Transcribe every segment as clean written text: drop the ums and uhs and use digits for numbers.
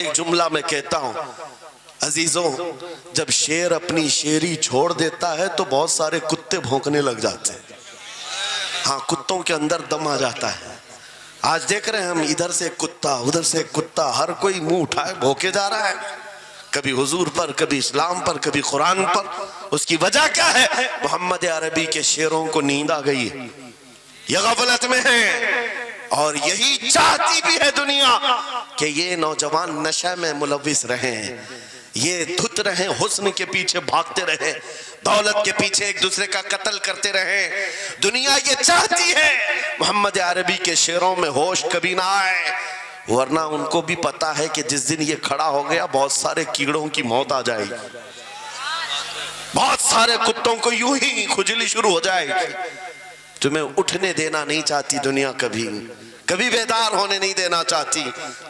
ایک جملہ میں کہتا ہوں عزیزوں، جب شیر اپنی شیری چھوڑ دیتا ہے تو بہت سارے کتے بھونکنے لگ جاتے ہیں. ہاں، کتوں کے اندر دم آ جاتا ہے. آج دیکھ رہے ہیں ہم، ادھر سے ایک کتا ادھر سے ایک کتا، ہر کوئی منہ اٹھائے بھونکے جا رہا ہے، کبھی حضور پر، کبھی اسلام پر، کبھی قرآن پر. اس کی وجہ کیا ہے؟ محمد عربی کے شیروں کو نیند آ گئی ہے، یہ غفلت میں ہیں، اور یہی چاہتی بھی ہے دنیا کہ یہ نوجوان نشہ میں ملوث رہیں، یہ دھت رہیں، حسن کے پیچھے بھاگتے رہیں، دولت کے پیچھے ایک دوسرے کا قتل کرتے رہیں. دنیا یہ چاہتی ہے محمد عربی کے شیروں میں ہوش کبھی نہ آئے، ورنہ ان کو بھی پتا ہے کہ جس دن یہ کھڑا ہو گیا بہت سارے کیڑوں کی موت آ جائے گی، بہت سارے کتوں کو یوں ہی کھجلی شروع ہو جائے گی. تمہیں اٹھنے دینا نہیں چاہتی دنیا، کبھی بیدار ہونے نہیں دینا چاہتی،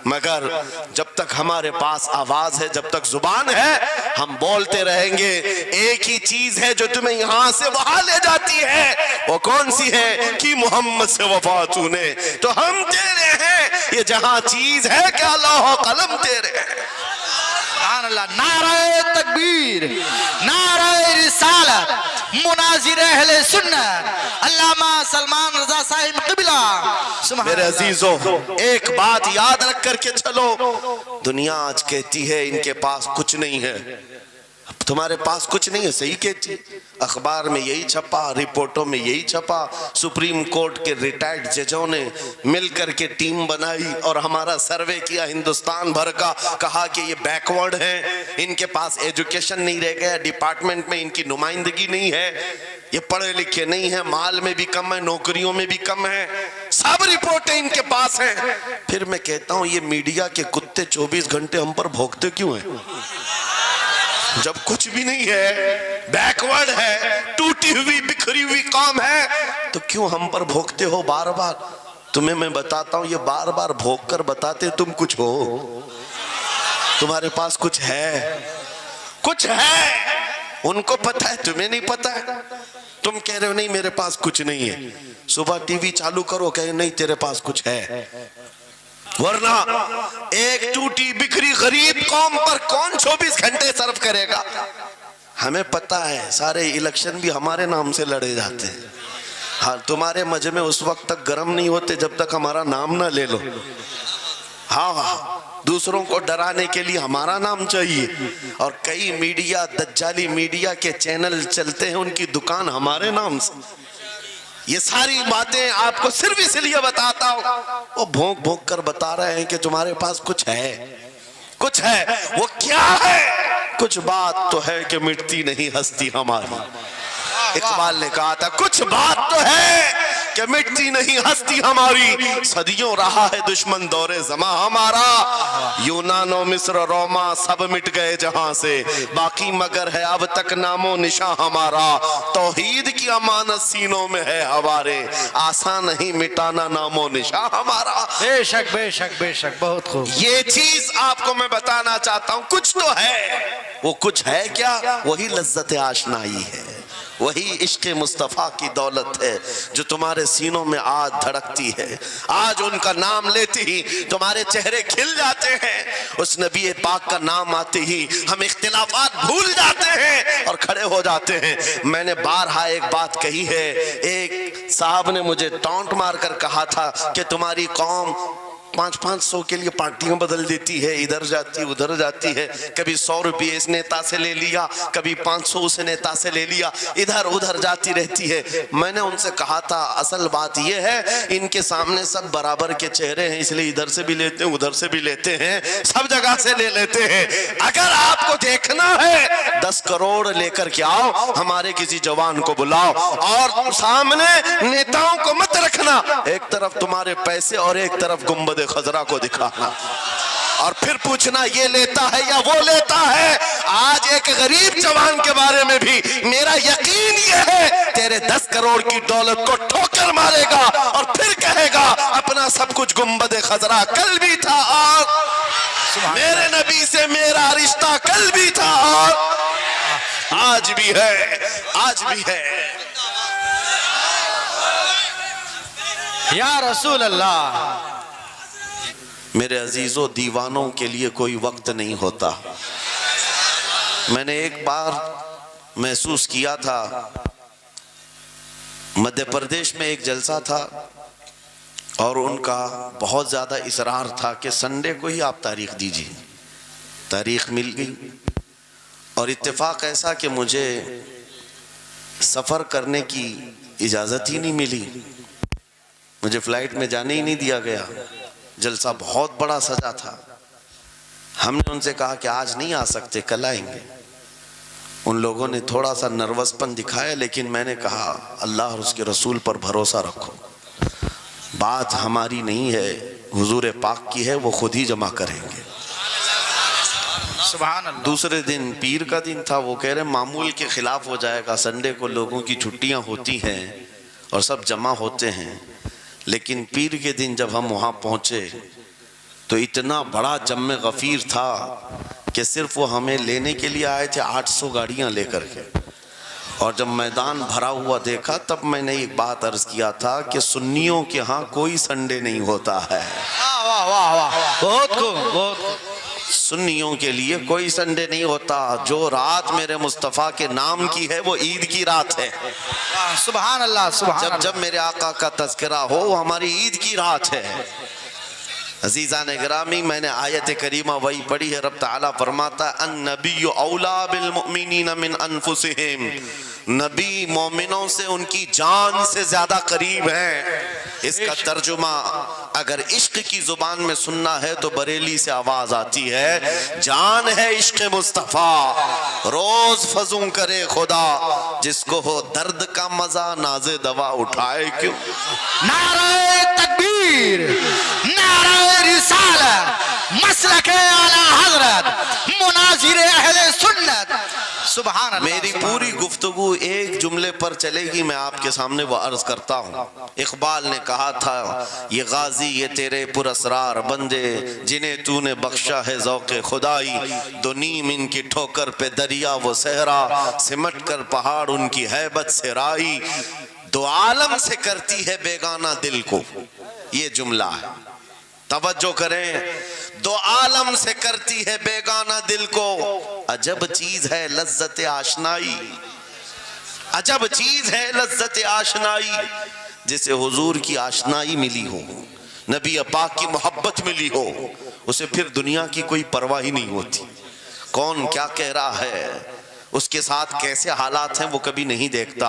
مگر جب تک ہمارے پاس آواز ہے، جب تک زبان ہے، ہم بولتے رہیں گے. ایک ہی چیز ہے جو تمہیں یہاں سے وہاں لے جاتی ہے، وہ کون سی ہے؟ کہ محمد سے وفا چونے تو ہم تیرے ہیں. یہ جہاں چیز ہے کیا لوح و قلم تیرے ہیں. سبحان اللہ. نعرہ تکبیر، نعرہ رسالت، مناظر اہل سنت علامہ سلمان رضا صاحب قبلہ. میرے عزیزوں، ایک بات یاد رکھ کر کے چلو، دنیا آج کہتی ہے ان کے پاس کچھ نہیں ہے. تمہارے پاس کچھ نہیں ہے، صحیح کہتی، اخبار میں یہی چھپا، رپورٹوں میں یہی چھپا. سپریم کورٹ کے ریٹائرڈ ججوں نے مل کر کے ٹیم بنائی اور ہمارا سروے کیا ہندوستان بھر کا، کہا کہ یہ بیکورڈ ہیں، ان کے پاس ایجوکیشن نہیں رہ گیا، ڈپارٹمنٹ میں ان کی نمائندگی نہیں ہے، یہ پڑھے لکھے نہیں ہیں، مال میں بھی کم ہے، نوکریوں میں بھی کم ہے، سب رپورٹیں ان کے پاس ہیں. پھر میں کہتا ہوں یہ میڈیا کے کتے 24 گھنٹے ہم پر بھونکتے کیوں ہیں؟ جب کچھ بھی نہیں ہے، بیکورڈ ہے، ٹوٹی ہوئی بکھری ہوئی قوم ہے، تو کیوں ہم پر بھونکتے ہو بار بار؟ تمہیں میں بتاتا ہوں، یہ بار بار بھونک کر بتاتے تم کچھ ہو، تمہارے پاس کچھ ہے، کچھ ہے. ان کو پتا ہے، تمہیں نہیں پتا ہے. تم کہہ رہے ہو نہیں میرے پاس کچھ نہیں ہے، صبح ٹی وی چالو کرو کہے نہیں تیرے پاس کچھ ہے. ورنہ ایک ٹوٹی بکھری غریب قوم پر کون 24 گھنٹے صرف کرے گا؟ ہمیں پتا ہے سارے الیکشن بھی ہمارے نام سے لڑے جاتے ہیں. ہاں، تمہارے مجمع اس وقت تک گرم نہیں ہوتے جب تک ہمارا نام نہ لے لو. ہاں، دوسروں کو ڈرانے کے لیے ہمارا نام چاہیے، اور کئی میڈیا، دجالی میڈیا کے چینل چلتے ہیں، ان کی دکان ہمارے نام سے. یہ ساری باتیں آپ کو صرف اس لیے بتاتا ہوں، وہ بھونک بھونک کر بتا رہے ہیں کہ تمہارے پاس کچھ ہے، کچھ ہے. وہ کیا ہے؟ کچھ بات تو ہے کہ مٹتی نہیں ہستی ہماری. اقبال نے کہا تھا کچھ بات تو ہے کہ مٹتی نہیں ہستی ہماری. صدیوں رہا ہے دشمن دور زماں ہمارا، یونان و مصر و روما سب مٹ گئے جہاں سے، باقی مگر ہے اب تک نام و نشاں ہمارا. توحید کی امانت سینوں میں ہے ہمارے، آسان نہیں مٹانا نام و نشاں ہمارا. بے شک بے شک بے شک، بہت خوب. یہ چیز آپ کو میں بتانا چاہتا ہوں، کچھ تو ہے. وہ کچھ ہے کیا؟ وہی لذت آشنائی ہے، وہی عشق مصطفیٰ کی دولت ہے جو تمہارے سینوں میں آج دھڑکتی ہے. آج ان کا نام لیتے ہی تمہارے چہرے کھل جاتے ہیں، اس نبی پاک کا نام آتے ہی ہم اختلافات بھول جاتے ہیں اور کھڑے ہو جاتے ہیں. میں نے بارہا ایک بات کہی ہے، ایک صاحب نے مجھے ٹونٹ مار کر کہا تھا کہ تمہاری قوم 500 کے لیے پارٹیاں بدل دیتی ہے، ادھر جاتی ادھر جاتی ہے، کبھی 100 روپے اس نیتا سے لے لیا، کبھی 500 اس نیتا سے لے لیا، ادھر ادھر جاتی رہتی ہے. میں نے ان سے کہا تھا اصل بات یہ ہے ان کے سامنے سب برابر کے چہرے ہیں، اس لیے ادھر سے بھی لیتے ہیں ادھر سے بھی لیتے ہیں، سب جگہ سے لے لیتے ہیں. اگر آپ کو دیکھنا ہے 10 کروڑ لے کر کے آؤ، ہمارے کسی جوان کو بلاؤ، اور سامنے نیتاؤں کو مت رکھنا، ایک طرف تمہارے پیسے اور ایک طرف گنبد خضرا کو دکھانا، اور پھر پوچھنا یہ لیتا ہے یا وہ لیتا ہے. آج ایک غریب جوان کے بارے میں بھی میرا یقین یہ ہے تیرے 10 کروڑ کی دولت کو ٹھوکر مارے گا اور پھر کہے گا اپنا سب کچھ گنبد خضرا کل بھی تھا اور میرے نبی سے میرا رشتہ کل بھی تھا اور آج بھی ہے، آج بھی ہے. یا رسول اللہ. میرے عزیزوں، دیوانوں کے لیے کوئی وقت نہیں ہوتا۔ میں نے ایک بار محسوس کیا تھا، مدھیہ پردیش میں ایک جلسہ تھا اور ان کا بہت زیادہ اصرار تھا کہ سنڈے کو ہی آپ تاریخ دیجیے۔ تاریخ مل گئی اور اتفاق ایسا کہ مجھے سفر کرنے کی اجازت ہی نہیں ملی، مجھے فلائٹ میں جانے ہی نہیں دیا گیا۔ جلسہ بہت بڑا سجا تھا۔ ہم نے ان سے کہا کہ آج نہیں آ سکتے، کل آئیں گے۔ ان لوگوں نے تھوڑا سا نروس پن دکھایا، لیکن میں نے کہا اللہ اور اس کے رسول پر بھروسہ رکھو، بات ہماری نہیں ہے، حضور پاک کی ہے، وہ خود ہی جمع کریں گے۔ سبحان اللہ۔ دوسرے دن پیر کا دن تھا، وہ کہہ رہے معمول کے خلاف ہو جائے گا، سنڈے کو لوگوں کی چھٹیاں ہوتی ہیں اور سب جمع ہوتے ہیں، لیکن پیر کے دن جب ہم وہاں پہنچے تو اتنا بڑا جم غفیر تھا کہ صرف وہ ہمیں لینے کے لیے آئے تھے 800 گاڑیاں لے کر کے، اور جب میدان بھرا ہوا دیکھا تب میں نے ایک بات عرض کیا تھا کہ سنیوں کے ہاں کوئی سنڈے نہیں ہوتا ہے۔ واہ واہ واہ، بہت خوب بہت خوب۔ سنیوں کے لیے کوئی سنڈے نہیں ہوتا، جو رات میرے مصطفیٰ کے نام کی ہے وہ عید کی رات ہے۔ سبحان اللہ سبحان اللہ۔ جب میرے آقا کا تذکرہ ہو وہ ہماری عید کی رات ہے۔ عزیزان گرامی، میں نے آیت کریمہ وہی پڑھی ہے، رب تعالیٰ فرماتا ہے النبی اولا بالمؤمنین من انفسہم، نبی مومنوں سے ان کی جان سے زیادہ قریب ہے۔ اس کا ترجمہ اگر عشق کی زبان میں سننا ہے تو بریلی سے آواز آتی ہے، جان ہے عشق مصطفیٰ، روز فزوں کرے خدا، جس کو ہو درد کا مزہ ناز دوا اٹھائے کیوں۔ نعرہ تکبیر، نعرہ رسالت، مسلک اعلی حضرت، مناظر اہل سنت۔ سبحان اللہ۔ میری پوری گفتگو ایک جملے پر چلے گی، میں آپ کے سامنے وہ عرض کرتا ہوں۔ اقبال نے کہا تھا یہ غازی یہ تیرے پراسرار بندے، جنہیں تو نے بخشا ہے ذوق خدائی، دو نیم ان کی ٹھوکر پہ دریا وہ صحرا، سمٹ کر پہاڑ ان کی ہیبت سے رائی، دو عالم سے کرتی ہے بیگانہ دل کو۔ یہ جملہ ہے، توجہ کریں، دو عالم سے کرتی ہے بیگانہ دل کو، عجب چیز ہے لذت آشنائی، عجب چیز ہے لذت آشنائی، جسے حضور کی آشنائی ملی ہو، نبی پاک کی محبت ملی ہو، اسے پھر دنیا کی کوئی پرواہ ہی نہیں ہوتی، کون کیا کہہ رہا ہے، اس کے ساتھ کیسے حالات ہیں وہ کبھی نہیں دیکھتا،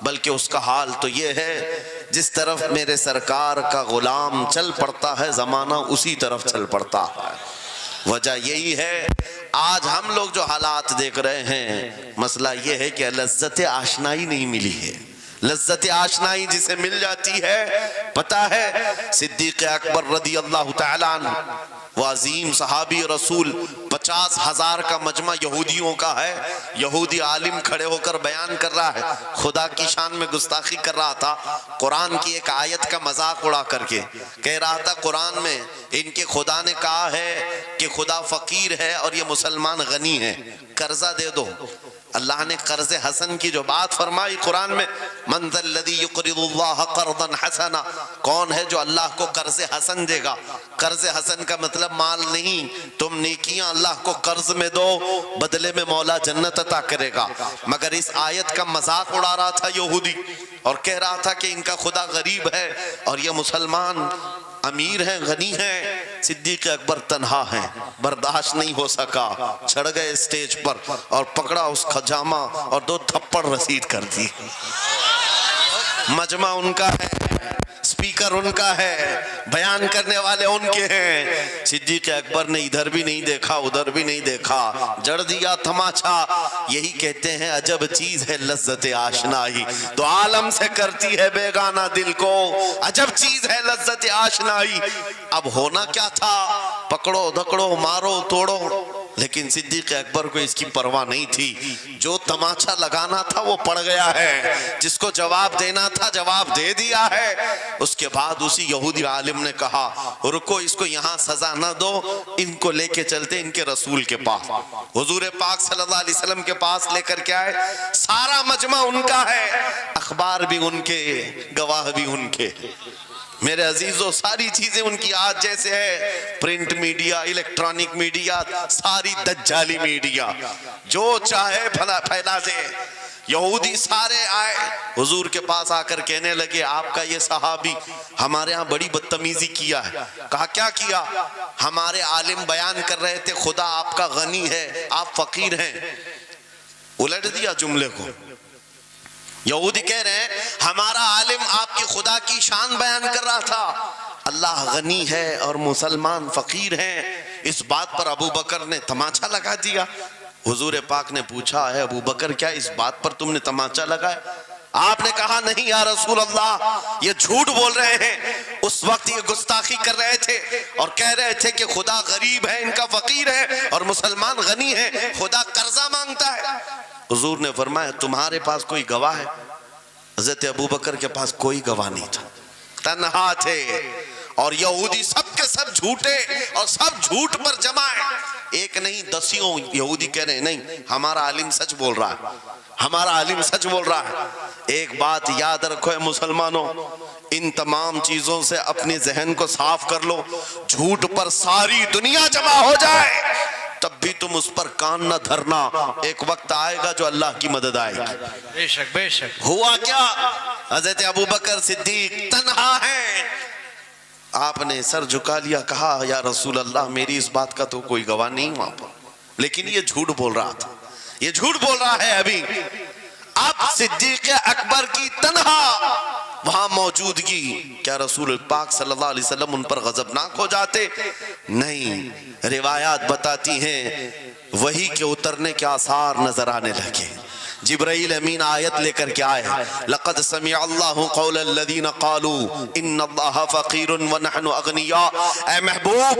بلکہ اس کا حال تو یہ ہے جس طرف میرے سرکار کا غلام چل پڑتا ہے زمانہ اسی طرف چل پڑتا ہے۔ وجہ یہی ہے آج ہم لوگ جو حالات دیکھ رہے ہیں، مسئلہ یہ ہے کہ لذت آشنائی نہیں ملی ہے۔ لذت آشنائی جسے مل جاتی ہے، پتہ ہے صدیق اکبر رضی اللہ تعالیٰ عنہ، وہ عظیم صحابی رسول، 50,000 کا مجمع یہودیوں کا ہے، یہودی عالم کھڑے ہو کر بیان کر رہا ہے، خدا کی شان میں گستاخی کر رہا تھا، قرآن کی ایک آیت کا مذاق اڑا کر کے کہہ رہا تھا قرآن میں ان کے خدا نے کہا ہے کہ خدا فقیر ہے اور یہ مسلمان غنی ہے، قرضہ دے دو۔ اللہ نے قرض حسن کی جو بات فرمائی قرآن میں، من ذا الذی یقرض اللہ قرضا حسنا، کون ہے جو اللہ کو قرض حسن دے گا؟ قرض حسن کا مطلب مال نہیں، تم نیکیاں اللہ کو قرض میں دو، بدلے میں مولا جنت عطا کرے گا۔ مگر اس آیت کا مذاق اڑا رہا تھا یہودی اور کہہ رہا تھا کہ ان کا خدا غریب ہے اور یہ مسلمان امیر ہیں، غنی ہیں۔ صدیق اکبر تنہا ہیں، برداشت نہیں ہو سکا، چڑھ گئے اسٹیج پر اور پکڑا اس خجامہ اور 2 تھپڑ رسید کر دی۔ مجمع ان کا ہے، سپیکر ان کا ہے، بیان کرنے والے ان کے ہیں۔ صدیق اکبر نے ادھر بھی نہیں دیکھا ادھر بھی نہیں دیکھا، جڑ دیا تماچا۔ یہی کہتے ہیں عجب چیز ہے لذت آشنائی، تو عالم سے کرتی ہے بیگانہ دل کو، عجب چیز ہے لذت آشنائی۔ اب ہونا کیا تھا، پکڑو دھکڑو مارو توڑو، لیکن صدیق اکبر کو اس کی پرواہ نہیں تھی، جو تماچا لگانا تھا وہ پڑ گیا ہے، جس کو جواب دینا تھا جواب دے دیا ہے۔ اس کے بعد اسی یہودی عالم نے کہا رکو، اس کو یہاں سزا نہ دو، ان کو لے کے چلتے ان کے رسول کے پاس، حضور پاک صلی اللہ علیہ وسلم کے پاس لے کر کے آئے۔ سارا مجمع ان کا ہے، اخبار بھی ان کے، گواہ بھی ان کے۔ میرے عزیزوں ساری چیزیں ان کی آج جیسے ہے، پرنٹ میڈیا، الیکٹرانک میڈیا، ساری دجالی میڈیا، جو چاہے پھیلا دے۔ یہودی سارے آئے حضور کے پاس آ کر کہنے لگے آپ کا یہ صحابی ہمارے ہاں بڑی بدتمیزی کیا ہے۔ کہا کیا کیا؟ ہمارے عالم بیان کر رہے تھے خدا آپ کا غنی ہے، آپ فقیر ہیں۔ الٹ دیا جملے کو۔ یہودی کہہ رہے ہیں ہمارا عالم آپ کی خدا کی شان بیان کر رہا تھا، اللہ غنی ہے اور مسلمان فقیر ہیں۔ اس بات پر ابو بکر نے تماچا لگا دیا۔ حضور پاک نے پوچھا ہے ابو بکر کیا اس بات پر تم نے تماچا لگایا؟ آپ نے کہا نہیں یا رسول اللہ، یہ جھوٹ بول رہے ہیں، اس وقت یہ گستاخی کر رہے تھے اور کہہ رہے تھے کہ خدا غریب ہے، ان کا فقیر ہے، اور مسلمان غنی ہے، خدا قرضہ مانگتا ہے۔ حضور نے فرمایا تمہارے پاس کوئی گواہ ہے؟ حضرت ابو بکر کے پاس کوئی گواہ نہیں تھا، تنہا تھے، اور یہودی سب کے سب جھوٹے اور سب جھوٹ پر جمع ہے۔ ایک نہیں دسیوں یہودی کہہ رہے ہیں نہیں ہمارا عالم سچ بول رہا ہے، ہمارا عالم سچ بول رہا ہے۔ ایک بات یاد رکھو اے مسلمانوں، ان تمام چیزوں سے اپنے ذہن کو صاف کر لو۔ جھوٹ پر ساری دنیا جمع ہو جائے تب بھی تم اس پر کان نہ دھرنا، ایک وقت آئے گا جو اللہ کی مدد آئے گی۔ بے شک بے شک۔ ہوا کیا؟ حضرت ابو بکر صدیق تنہا ہیں، آپ نے سر جھکا لیا، کہا یا رسول اللہ میری اس بات کا تو کوئی گواہ نہیں وہاں پر، لیکن یہ جھوٹ بول رہا تھا، یہ جھوٹ بول رہا ہے ابھی۔ اب صدیق اکبر کی تنہا وہاں موجودگی، کیا رسول پاک صلی اللہ علیہ وسلم ان پر غضبناک ہو جاتے؟ نہیں، روایات بتاتی ہیں وحی کے اترنے کے آثار نظر آنے لگے۔ جبرائیل امین آیت لے کر کے آئے، لقد سمع اللہ قول الذین قالوا ان اللہ فقیر ونحن اغنیاء۔ اے محبوب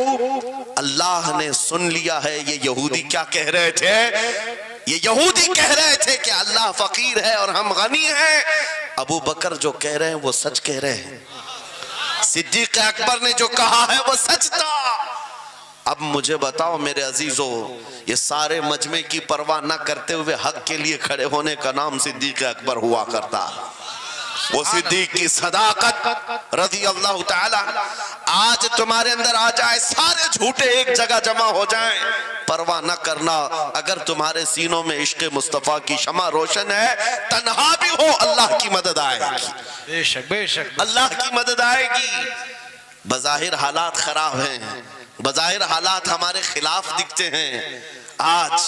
اللہ نے سن لیا ہے یہ یہودی کیا کہہ رہے تھے، یہ یہودی کہہ رہے تھے کہ اللہ فقیر ہے اور ہم غنی ہیں۔ ابو بکر جو کہہ رہے ہیں وہ سچ کہہ رہے ہیں، صدیق اکبر نے جو کہا ہے وہ سچ تھا۔ اب مجھے بتاؤ میرے عزیزو، یہ سارے مجمع کی پرواہ نہ کرتے ہوئے حق کے لیے کھڑے ہونے کا نام صدیق اکبر ہوا کرتا۔ وہ صدیق کی صداقت رضی اللہ تعالی آج تمہارے اندر آ جائے، سارے جھوٹے ایک جگہ جمع ہو جائیں، پرواہ نہ کرنا۔ اگر تمہارے سینوں میں عشق مصطفیٰ کی شمع روشن ہے، تنہا بھی ہو اللہ کی مدد آئے گی، بے شک بے شک، اللہ کی مدد آئے گی۔ بظاہر حالات خراب ہیں، بظاہر حالات ہمارے خلاف دکھتے ہیں، آج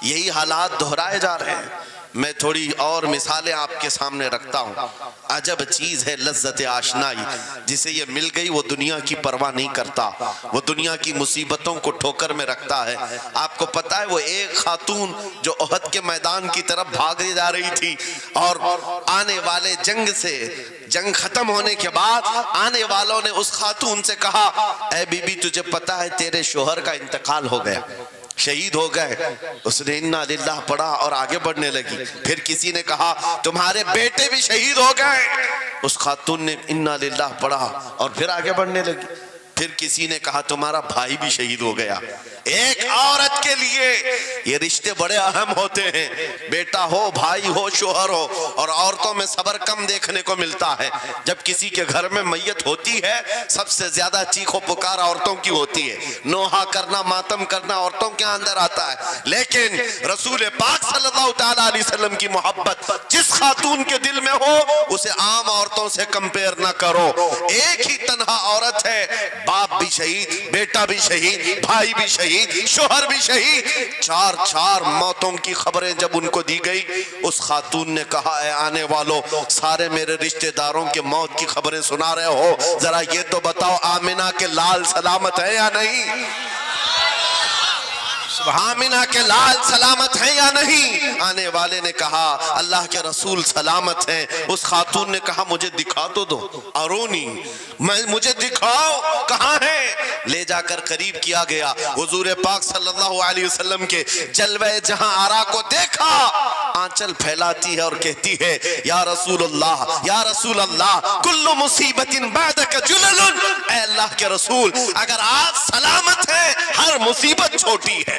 یہی حالات دہرائے جا رہے ہیں۔ میں تھوڑی اور مثالیں آپ کے سامنے رکھتا ہوں۔ عجب چیز ہے لذت آشنائی، جسے یہ مل گئی وہ دنیا کی پرواہ نہیں کرتا، وہ دنیا کی مصیبتوں کو ٹھوکر میں رکھتا ہے۔ آپ کو پتا ہے وہ ایک خاتون جو احد کے میدان کی طرف بھاگے جا رہی تھی، اور آنے والے جنگ ختم ہونے کے بعد آنے والوں نے اس خاتون سے کہا اے بی بی تجھے پتا ہے تیرے شوہر کا انتقال ہو گیا، شہید ہو گئے۔ اس نے انا للہ پڑھا اور آگے بڑھنے لگی۔ پھر کسی نے کہا تمہارے بیٹے بھی شہید ہو گئے، اس خاتون نے انا للہ پڑھا اور پھر آگے بڑھنے لگی۔ پھر کسی نے کہا تمہارا بھائی بھی شہید ہو گیا۔ ایک عورت کے لیے یہ رشتے بڑے اہم ہوتے ہیں، بیٹا ہو، بھائی ہو، شوہر ہو، اور عورتوں میں صبر کم دیکھنے کو ملتا ہے۔ جب کسی کے گھر میں میت ہوتی ہے سب سے زیادہ چیخ و پکار عورتوں کی ہوتی ہے، نوحہ کرنا، ماتم کرنا عورتوں کے اندر آتا ہے۔ لیکن رسول پاک صلی اللہ تعالیٰ علیہ وسلم کی محبت جس خاتون کے دل میں ہو اسے عام عورتوں سے کمپیر نہ کرو۔ ایک ہی تنہا عورت ہے، باپ بھی شہید، بیٹا بھی شہید، بھائی بھی شہید، شوہر بھی شہید، چار موتوں کی خبریں جب ان کو دی گئی، اس خاتون نے کہا اے آنے والوں، سارے میرے رشتہ داروں کے موت کی خبریں سنا رہے ہو، ذرا یہ تو بتاؤ آمنہ کے لال سلامت ہے یا نہیں؟ آمنہ کے لال سلامت ہیں یا نہیں؟ آنے والے نے کہا اللہ کے رسول سلامت ہیں۔ اس خاتون نے کہا مجھے دکھا تو دو، ارونی، مجھے دکھاؤ کہاں ہے۔ لے جا کر قریب کیا گیا، حضور پاک صلی اللہ علیہ وسلم کے جلوہ جہاں آرا کو دیکھا، آنچل پھیلاتی ہے اور کہتی ہے یا رسول اللہ، یا رسول اللہ، کل مصیبت بعدک جلل۔ اے اللہ کے رسول اگر آپ سلامت ہیں ہر مصیبت چھوٹی ہے۔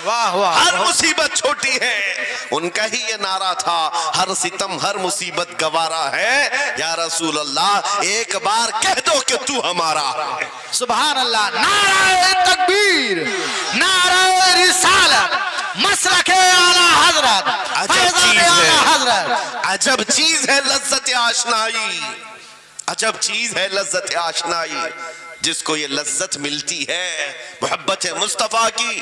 واہ واہ ہر مصیبت چھوٹی ہے. ان کا ہی یہ نعرہ تھا, ہر ستم ہر مصیبت گوارا ہے, یا رسول اللہ ایک بار کہہ دو کہ تو ہمارا ہے. سبحان اللہ. نعرہ تکبیر, نعرہ رسالت, مسلک اعلی حضرت, فیضان اعلی حضرت. عجب چیز ہے لذت آشنائی, عجب چیز ہے لذت آشنائی. جس کو یہ لذت ملتی ہے محبت مصطفیٰ کی,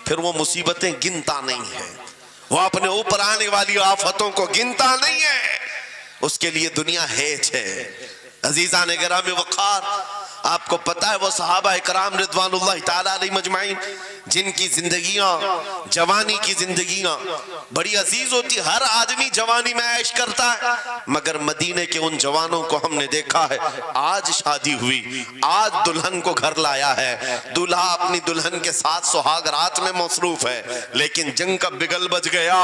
پھر وہ مصیبتیں گنتا نہیں ہے, وہ اپنے اوپر آنے والی آفتوں کو گنتا نہیں ہے. اس کے لیے دنیا ہیچ ہے. عزیزان گرامی وقار, آپ کو پتا ہے وہ صحابہ اکرام رضوان اللہ تعالیٰ علیہ مجمعین جن کی زندگیاں, جوانی کی زندگیاں بڑی عزیز ہوتی. ہر آدمی جوانی میں عیش کرتا ہے, مگر مدینے کے ان جوانوں کو ہم نے دیکھا ہے, آج شادی ہوئی, آج دلہن کو گھر لایا ہے, دلہا اپنی دلہن کے ساتھ سہاگ رات میں مصروف ہے, لیکن جنگ کا بگل بج گیا,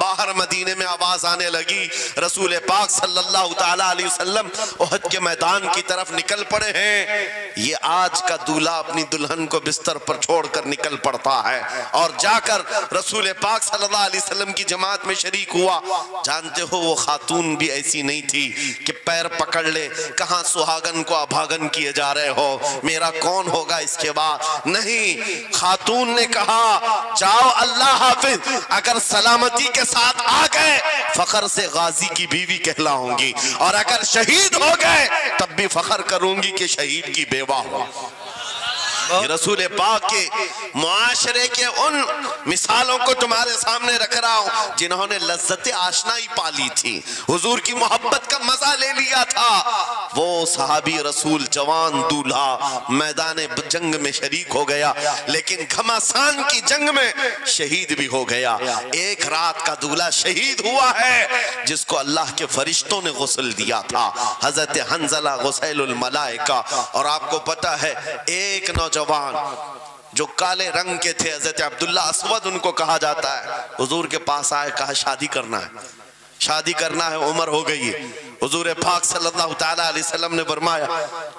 باہر مدینے میں آواز آنے لگی, رسول پاک صلی اللہ تعالیٰ علیہ وسلم احد کے میدان کی طرف نکل پڑے ہیں. یہ آج کا دولہا اپنی دلہن کو بستر پر چھوڑ کر نکل پڑتا ہے اور جا کر رسول پاک صلی اللہ علیہ وسلم کی جماعت میں شریک ہوا. جانتے ہو وہ خاتون بھی ایسی نہیں تھی کہ پیر پکڑ لے, کہاں سہاگن کو ابھاگن کیے جا رہے ہو, میرا کون ہوگا اس کے بعد. نہیں, خاتون نے کہا جاؤ اللہ حافظ, اگر سلامتی کے ساتھ آ گئے فخر سے غازی کی بیوی کہلاؤں گی, اور اگر شہید ہو گئے تب بھی فخر کروں گی کہ شہید کی بیوہ ہو. یہ رسول پاک کے معاشرے کے ان مثالوں کو تمہارے سامنے رکھ رہا ہوں جنہوں نے لذت آشنائی پالی تھی, حضور کی محبت کا مزہ لے لیا تھا. وہ صحابی رسول جوان دولہا میدان جنگ میں شریک ہو گیا, لیکن گھمسان کی جنگ میں شہید بھی ہو گیا. ایک رات کا دولہا شہید ہوا ہے جس کو اللہ کے فرشتوں نے غسل دیا تھا, حضرت حنظلہ غسیل الملائکہ. اور آپ کو پتا ہے ایک نوجوان جو کالے رنگ کے تھے, حضرت عبداللہ اسود ان کو کہا جاتا ہے, حضور کے پاس آئے, کہا شادی کرنا ہے, شادی کرنا ہے, عمر ہو گئی ہے. حضور پاک صلی اللہ تعالیٰ علیہ وسلم نے فرمایا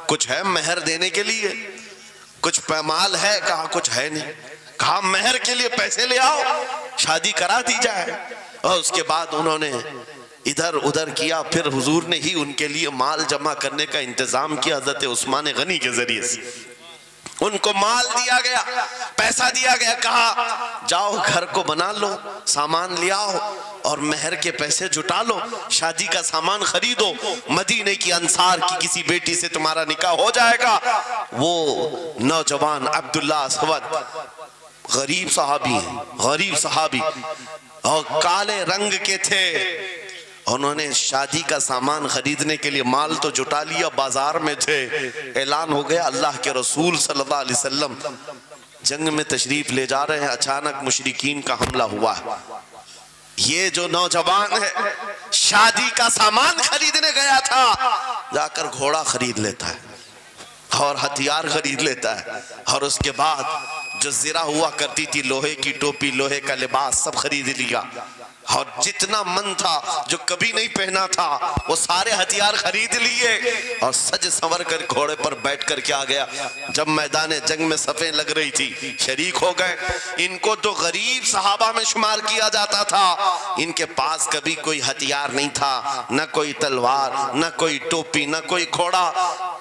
کچھ ہے مہر دینے کے لیے, کچھ پیمال ہے, کہا کچھ ہے نہیں. کہا مہر کے لیے پیسے لے آؤ, شادی کرا دی جائے. اور اس کے بعد انہوں نے ادھر ادھر کیا, پھر حضور نے ہی ان کے لیے مال جمع کرنے کا انتظام کیا حضرت عثمان غنی کے ذریعے سے. ان کو مال دیا گیا, پیسہ دیا گیا, کہا جاؤ گھر کو بنا لو, سامان لے آؤ اور مہر کے پیسے جٹا لو, شادی کا سامان خریدو, مدینے کی انصار کی کسی بیٹی سے تمہارا نکاح ہو جائے گا. وہ نوجوان عبداللہ اسود غریب صحابی ہیں, غریب صحابی, اور کالے رنگ کے تھے. انہوں نے شادی کا سامان خریدنے کے لیے مال تو جٹا لیا, بازار میں تھے, اعلان ہو گیا اللہ کے رسول صلی اللہ علیہ وسلم جنگ میں تشریف لے جا رہے ہیں, اچانک مشرکین کا حملہ ہوا ہے. یہ جو نوجوان ہے شادی کا سامان خریدنے گیا تھا, جا کر گھوڑا خرید لیتا ہے اور ہتھیار خرید لیتا ہے, اور اس کے بعد جو زرہ ہوا کرتی تھی, لوہے کی ٹوپی, لوہے کا لباس سب خرید لیا, اور جتنا من تھا جو کبھی نہیں پہنا تھا وہ سارے ہتھیار خرید لیے, اور سج سنور کر گھوڑے پر بیٹھ کر کیا گیا. جب میدان جنگ میں صفیں لگ رہی تھی شریک ہو گئے. ان کو تو غریب صحابہ میں شمار کیا جاتا تھا, ان کے پاس کبھی کوئی ہتھیار نہیں تھا, نہ کوئی تلوار, نہ کوئی ٹوپی, نہ کوئی گھوڑا.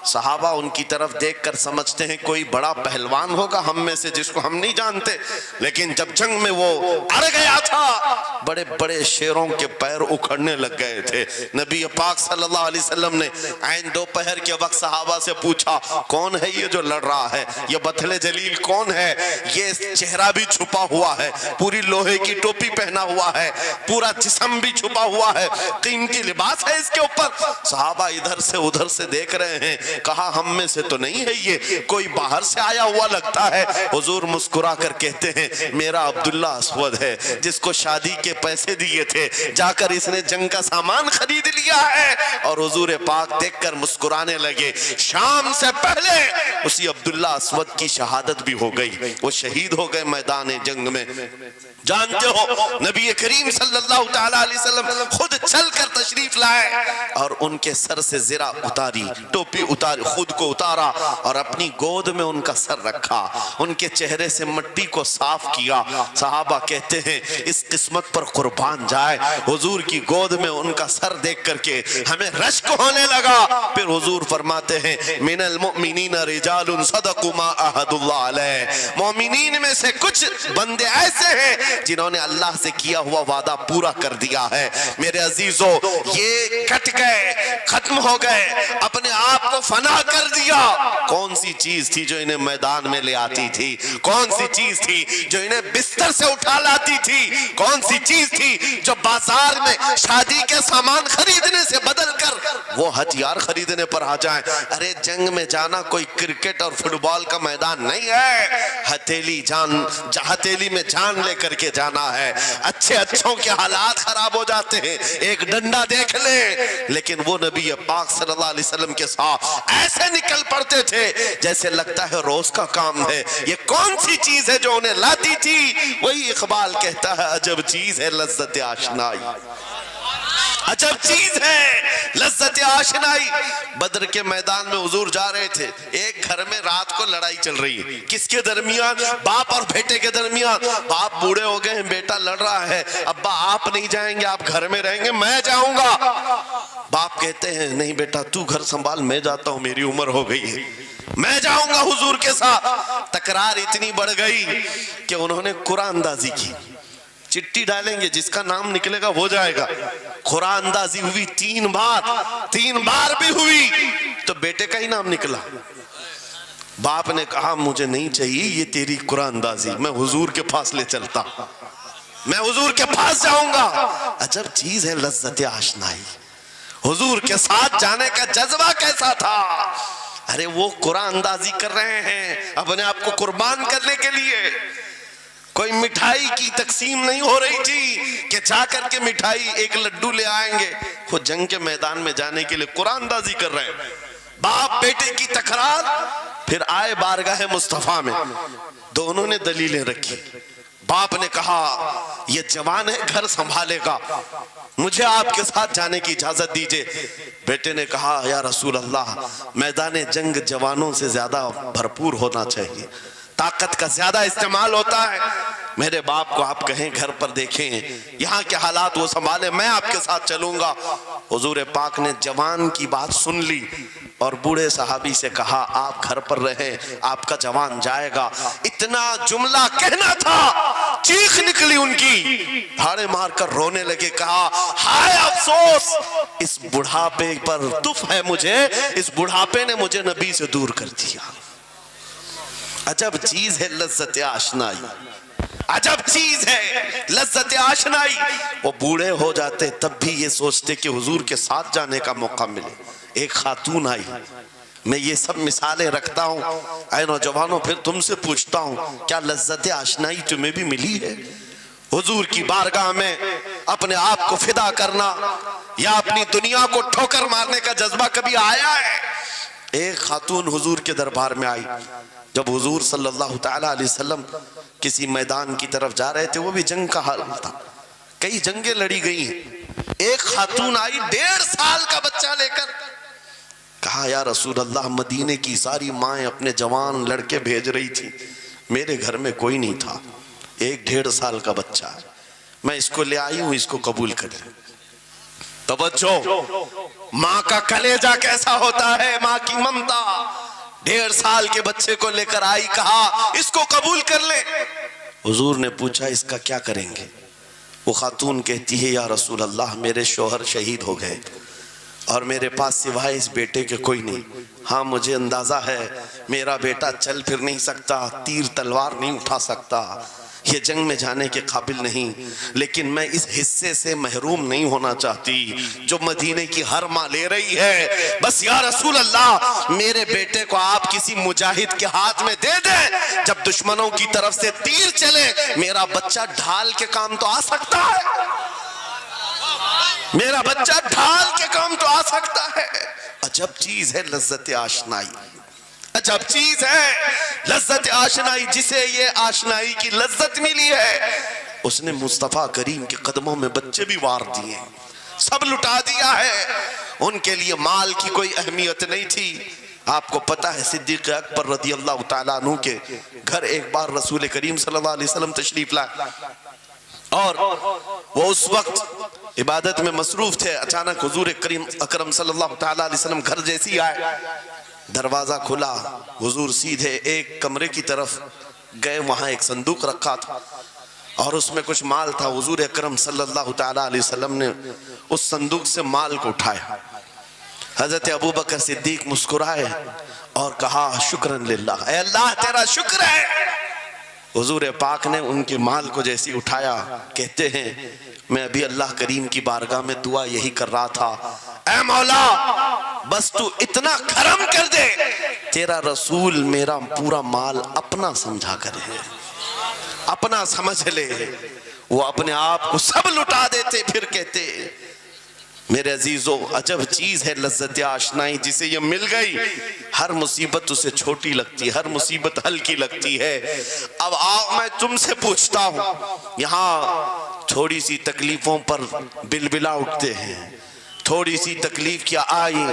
صحابہ ان کی طرف دیکھ کر سمجھتے ہیں کوئی بڑا پہلوان ہوگا ہم میں سے جس کو ہم نہیں جانتے, لیکن جب جنگ میں وہ اڑ گیا تھا بڑے بڑے شیروں کے پیر اکھڑنے لگ گئے تھے. نبی پاک صلی اللہ علیہ وسلم نے عین دوپہر کے وقت صحابہ سے پوچھا کون ہے یہ جو لڑ رہا ہے, یہ بطل جلیل کون ہے, یہ چہرہ بھی چھپا ہوا ہے, پوری لوہے کی ٹوپی پہنا ہوا ہے, پورا جسم بھی چھپا ہوا ہے, قیمتی لباس ہے اس کے اوپر. صحابہ ادھر سے ادھر سے دیکھ رہے ہیں, کہا ہم میں سے تو نہیں ہے, یہ کوئی باہر سے آیا ہوا لگتا ہے. حضور مسکرا کر کہتے ہیں میرا عبداللہ اسود ہے جس کو شادی کے پیسے دیے تھے, جا کر اس نے جنگ کا سامان خرید لیا ہے. اور حضور پاک دیکھ کر مسکرانے لگے. شام سے پہلے اسی عبداللہ اسود کی شہادت بھی ہو گئی, وہ شہید ہو گئے میدان جنگ میں. جانتے ہو نبی کریم صلی اللہ تعالیٰ علیہ وسلم خود چل کر تشریف لائے اور ان کے سر سے زرہ اتاری, ٹوپی اتاری. خود کو اتارا اور اپنی گود میں ان کا سر رکھا، ان کے چہرے سے مٹی کو صاف کیا۔ صحابہ کہتے ہیں اس قسمت پر قربان جائے، حضور کی گود میں ان کا سر دیکھ کر کے ہمیں رشک ہونے لگا۔ پھر حضور فرماتے ہیں من المؤمنین رجال صدقوا ما عاہدوا اللہ علیہ، مومنین میں سے کچھ بندے ایسے ہیں جنہوں نے اللہ سے کیا ہوا وعدہ پورا کر دیا ہے۔ میرے عزیزو، یہ کٹ گئے، ختم ہو گئے، اپنے آپ کو فنا کر دیا۔ کون سی چیز تھی جو انہیں میدان میں لے آتی تھی؟ کون سی چیز تھی جو انہیں بستر سے اٹھا لاتی تھی؟ کون سی چیز تھی جو بازار میں شادی کے سامان خریدنے سے بدل کر وہ ہتھیار خریدنے پر آ جائیں؟ ارے جنگ میں جانا کوئی کرکٹ اور فٹ بال کا میدان نہیں ہے، ہتھیلی میں جان لے کر کے جانا ہے۔ اچھوں کے حالات خراب ہو جاتے ہیں، ایک ڈنڈا دیکھ لیں، لیکن وہ نبی پاک صلی اللہ علیہ وسلم کے ساتھ ایسے نکل پڑتے تھے جیسے لگتا ہے روز کا کام ہے۔ یہ کون سی چیز ہے جو انہیں لاتی تھی؟ وہی اقبال کہتا ہے عجب چیز ہے لذت آشنائی، عجب چیز ہے لذت آشنائی۔ بدر کے میدان میں حضور جا رہے تھے، ایک گھر میں رات کو لڑائی چل رہی ہے۔ کس کے درمیان؟ باپ اور بیٹے کے درمیان۔ باپ بوڑھے ہو گئے ہیں، بیٹا لڑ رہا ہے، ابا آپ نہیں جائیں گے، آپ گھر میں رہیں گے، میں جاؤں گا۔ باپ کہتے ہیں نہیں بیٹا تو گھر سنبھال، میں جاتا ہوں، میری عمر ہو گئی ہے، میں جاؤں گا حضور کے ساتھ۔ تکرار اتنی بڑھ گئی کہ انہوں نے قرآن اندازی کی، چٹی ڈالیں گے جس کا نام نکلے گا وہ جائے گا۔ قرآن اندازی ہوئی تین بار بھی ہوئی تو بیٹے کا ہی نام نکلا۔ باپ نے کہا مجھے نہیں چاہیے یہ تیری قرآن اندازی، میں حضور کے پاس لے چلتا، میں حضور کے پاس جاؤں گا۔ عجب چیز ہے لذت آشنائی، حضور کے ساتھ جانے کا جذبہ کیسا تھا۔ ارے وہ قرآن اندازی کر رہے ہیں اپنے آپ کو قربان کرنے کے لیے، کوئی مٹھائی کی تقسیم نہیں ہو رہی تھی کہ جا کر کے مٹھائی ایک لڈو لے آئیں گے، وہ جنگ کے میدان میں جانے کے لیے قرآن اندازی کر رہے ہیں۔ باپ بیٹے کی تکرار، پھر آئے بارگاہ مصطفیٰ میں، دونوں نے دلیلیں رکھی۔ باپ نے کہا یہ جوان ہے، گھر سنبھالے گا، مجھے آپ کے ساتھ جانے کی اجازت دیجئے۔ بیٹے نے کہا یا رسول اللہ میدان جنگ جوانوں سے زیادہ بھرپور ہونا چاہیے، طاقت کا زیادہ استعمال ہوتا ہے، میرے باپ کو آپ کہیں گھر پر دیکھیں، یہاں کے حالات وہ سنبھالے، میں آپ کے ساتھ چلوں گا۔ حضور پاک نے جوان کی بات سن لی اور بوڑھے صحابی سے کہا آپ گھر پر رہیں، آپ کا جوان جائے گا۔ اتنا جملہ کہنا تھا، چیخ نکلی ان کی، دھاڑے مار کر رونے لگے، کہا ہائے افسوس، اس بڑھاپے پر تف ہے مجھے، اس بڑھاپے نے مجھے نبی سے دور کر دیا۔ عجب چیز ہے لذت آشنائی، عجب چیز ہے لذت آشنائی۔ وہ بوڑھے ہو جاتے تب بھی یہ سوچتے کہ حضور کے ساتھ جانے کا موقع ملے۔ ایک خاتون آئی، میں یہ سب مثالیں رکھتا ہوں، اے نوجوانوں پھر تم سے پوچھتا ہوں کیا لذت آشنائی تمہیں بھی ملی ہے؟ حضور کی بارگاہ میں اپنے آپ کو فدا کرنا یا اپنی دنیا کو ٹھوکر مارنے کا جذبہ کبھی آیا ہے؟ ایک خاتون حضور کے دربار میں آئی، جب حضور صلی اللہ تعالیٰ علیہ وسلم کسی میدان کی طرف جا رہے تھے، وہ بھی جنگ کا حال تھا، کئی جنگیں لڑی گئی ہیں۔ ایک خاتون آئی 1.5 سال کا بچہ لے کر، کہا یا رسول اللہ مدینے کی ساری مائیں اپنے جوان لڑکے بھیج رہی تھی، میرے گھر میں کوئی نہیں تھا، 1.5 سال کا بچہ ہے، میں اس کو لے آئی ہوں، اس کو قبول کریں۔ توجہ، ماں کا کلیجہ کیسا ہوتا ہے، ماں کی ممتا۔ 1.5 سال کے بچے کو لے کر آئی، کہا اس کو قبول کر لے۔ حضور نے پوچھا اس کا کیا کریں گے؟ وہ خاتون کہتی ہے یا رسول اللہ میرے شوہر شہید ہو گئے اور میرے پاس سوائے اس بیٹے کے کوئی نہیں۔ ہاں مجھے اندازہ ہے میرا بیٹا چل پھر نہیں سکتا، تیر تلوار نہیں اٹھا سکتا، یہ جنگ میں جانے کے قابل نہیں، لیکن میں اس حصے سے محروم نہیں ہونا چاہتی جو مدینے کی ہر ماں لے رہی ہے۔ بس یا رسول اللہ میرے بیٹے کو آپ کسی مجاہد کے ہاتھ میں دے دیں، جب دشمنوں کی طرف سے تیر چلے میرا بچہ ڈھال کے کام تو آ سکتا ہے، میرا بچہ ڈھال کے کام تو آ سکتا ہے۔ عجب چیز ہے لذت آشنائی، عجب چیز ہے لذت آشنائی۔ جسے یہ آشنائی کی لذت ملی ہے اس نے مصطفیٰ کریم کے قدموں میں بچے بھی وار دیے، سب لٹا دیا ہے۔ ان کے لیے مال کی کوئی اہمیت نہیں تھی، آپ کو پتا ہے صدیق اکبر رضی اللہ تعالیٰ عنہ کے گھر ایک بار رسول کریم صلی اللہ علیہ وسلم تشریف لائے اور وہ اس وقت عبادت میں مصروف تھے. اچانک حضور کریم اکرم صلی اللہ تعالیٰ علیہ وسلم گھر جیسی آئے, دروازہ کھلا, حضور سیدھے ایک کمرے کی طرف گئے, وہاں ایک صندوق رکھا تھا اور اس میں کچھ مال تھا. حضور اکرم صلی اللہ تعالیٰ علیہ وسلم نے اس صندوق سے مال کو اٹھایا. حضرت ابوبکر صدیق مسکرائے اور کہا شکرن للہ, اے اللہ تیرا شکر ہے. حضور پاک نے ان کے مال کو جیسی اٹھایا, کہتے ہیں میں ابھی اللہ کریم کی بارگاہ میں دعا یہی کر رہا تھا, اے مولا بس تو اتنا کرم کر دے, تیرا رسول میرا پورا مال اپنا سمجھا کرے, اپنا سمجھ لے. وہ اپنے آپ کو سب لٹا دیتے, پھر کہتے میرے عزیزو عجب چیز ہے لذت آشنائی, جسے یہ مل گئی ہر مصیبت اسے چھوٹی لگتی, ہر مصیبت ہلکی لگتی ہے. اب آؤ میں تم سے پوچھتا ہوں, یہاں تھوڑی سی تکلیفوں پر بلبلا اٹھتے ہیں, تھوڑی سی تکلیف کیا آئی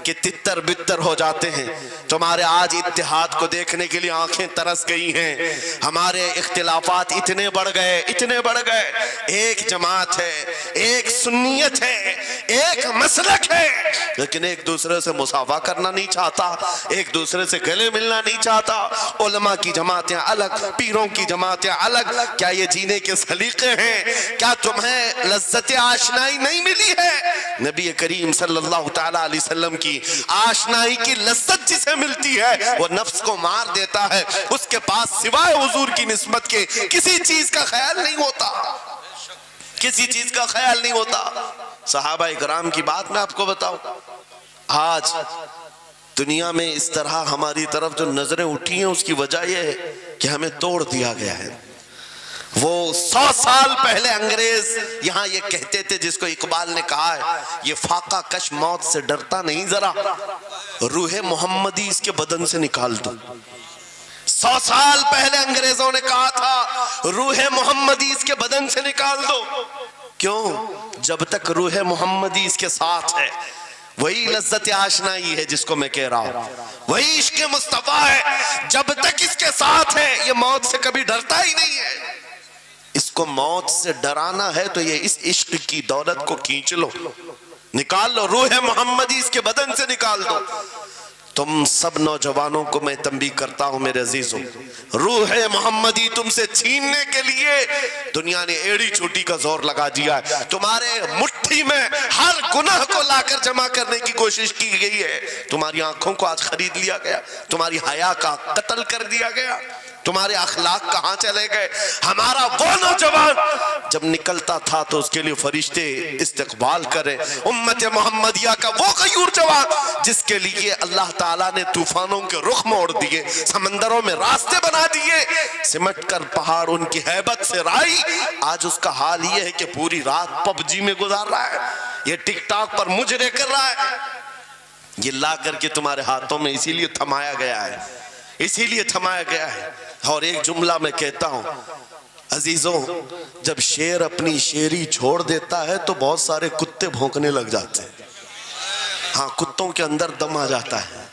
کہ تتر بتر ہو جاتے ہیں. تمہارے آج اتحاد کو دیکھنے کے لیے آنکھیں ترس گئی ہیں. ہمارے اختلافات اتنے بڑھ گئے, اتنے بڑھ گئے. ایک جماعت ہے, ایک سنیت ہے, ایک مسلک ہے, لیکن ایک دوسرے سے مساوا کرنا نہیں چاہتا, ایک دوسرے سے گلے ملنا نہیں چاہتا. علماء کی جماعتیں الگ, پیروں کی جماعتیں الگ. کیا یہ جینے کے سلیقے ہیں؟ کیا تمہیں لذت آشنائی نہیں ملی ہے؟ نبی کریم صلی اللہ تعالیٰ علیہ وسلم کی آشنائی کی لذت جسے ملتی ہے وہ نفس کو مار دیتا ہے. اس کے پاس سوائے حضور کی نسبت کے کسی چیز کا خیال نہیں ہوتا, کسی چیز کا خیال نہیں ہوتا. صحابہ اکرام کی بات میں آپ کو بتاؤں, آج دنیا میں اس طرح ہماری طرف جو نظریں اٹھی ہیں اس کی وجہ یہ ہے کہ ہمیں توڑ دیا گیا ہے. وہ 100 سال پہلے انگریز یہاں یہ کہتے تھے, جس کو اقبال نے کہا ہے یہ فاقہ کش موت سے ڈرتا نہیں, ذرا روح محمدی اس کے بدن سے نکال دو. 100 سال پہلے انگریزوں نے کہا تھا روح محمدی اس کے بدن سے نکال دو. کیوں؟ جب تک روح محمدی اس کے ساتھ ہے وہی لذت آشنائی ہے جس کو میں کہہ رہا ہوں, وہی عشق مصطفیٰ ہے. جب تک اس کے ساتھ ہے یہ موت سے کبھی ڈرتا ہی نہیں ہے. اس کو موت سے ڈرانا ہے تو یہ اس عشق کی دولت کو کھینچ لو, نکال لو, روح محمدی اس کے بدن سے نکال دو. تم سب نوجوانوں کو میں تنبیہ کرتا ہوں میرے عزیزوں, روح محمدی تم سے چھیننے کے لیے دنیا نے ایڑی چوٹی کا زور لگا دیا ہے. تمہارے مٹھی میں ہر گناہ کو لا کر جمع کرنے کی کوشش کی گئی ہے. تمہاری آنکھوں کو آج خرید لیا گیا, تمہاری حیا کا قتل کر دیا گیا, تمہارے اخلاق کہاں چلے گئے. ہمارا وہ نوجوان جب نکلتا تھا تو اس کے لیے فرشتے استقبال کرے. امت محمدیہ کا وہ غیور جوان جس کے لیے اللہ تعالیٰ نے طوفانوں کے رخ موڑ دیے, سمندروں میں راستے بنا دیے, سمٹ کر پہاڑ ان کی ہیبت سے رائی. آج اس کا حال یہ ہے کہ پوری رات پب جی میں گزار رہا ہے, یہ ٹک ٹاک پر مجرے کر رہا ہے. یہ لا کر کے تمہارے ہاتھوں میں اسی لیے تھمایا گیا ہے, اسی لیے تھمایا گیا ہے. اور ایک جملہ میں کہتا ہوں عزیزوں, جب شیر اپنی شیری چھوڑ دیتا ہے تو بہت سارے کتے بھونکنے لگ جاتے ہیں. ہاں, کتوں کے اندر دم آ جاتا ہے.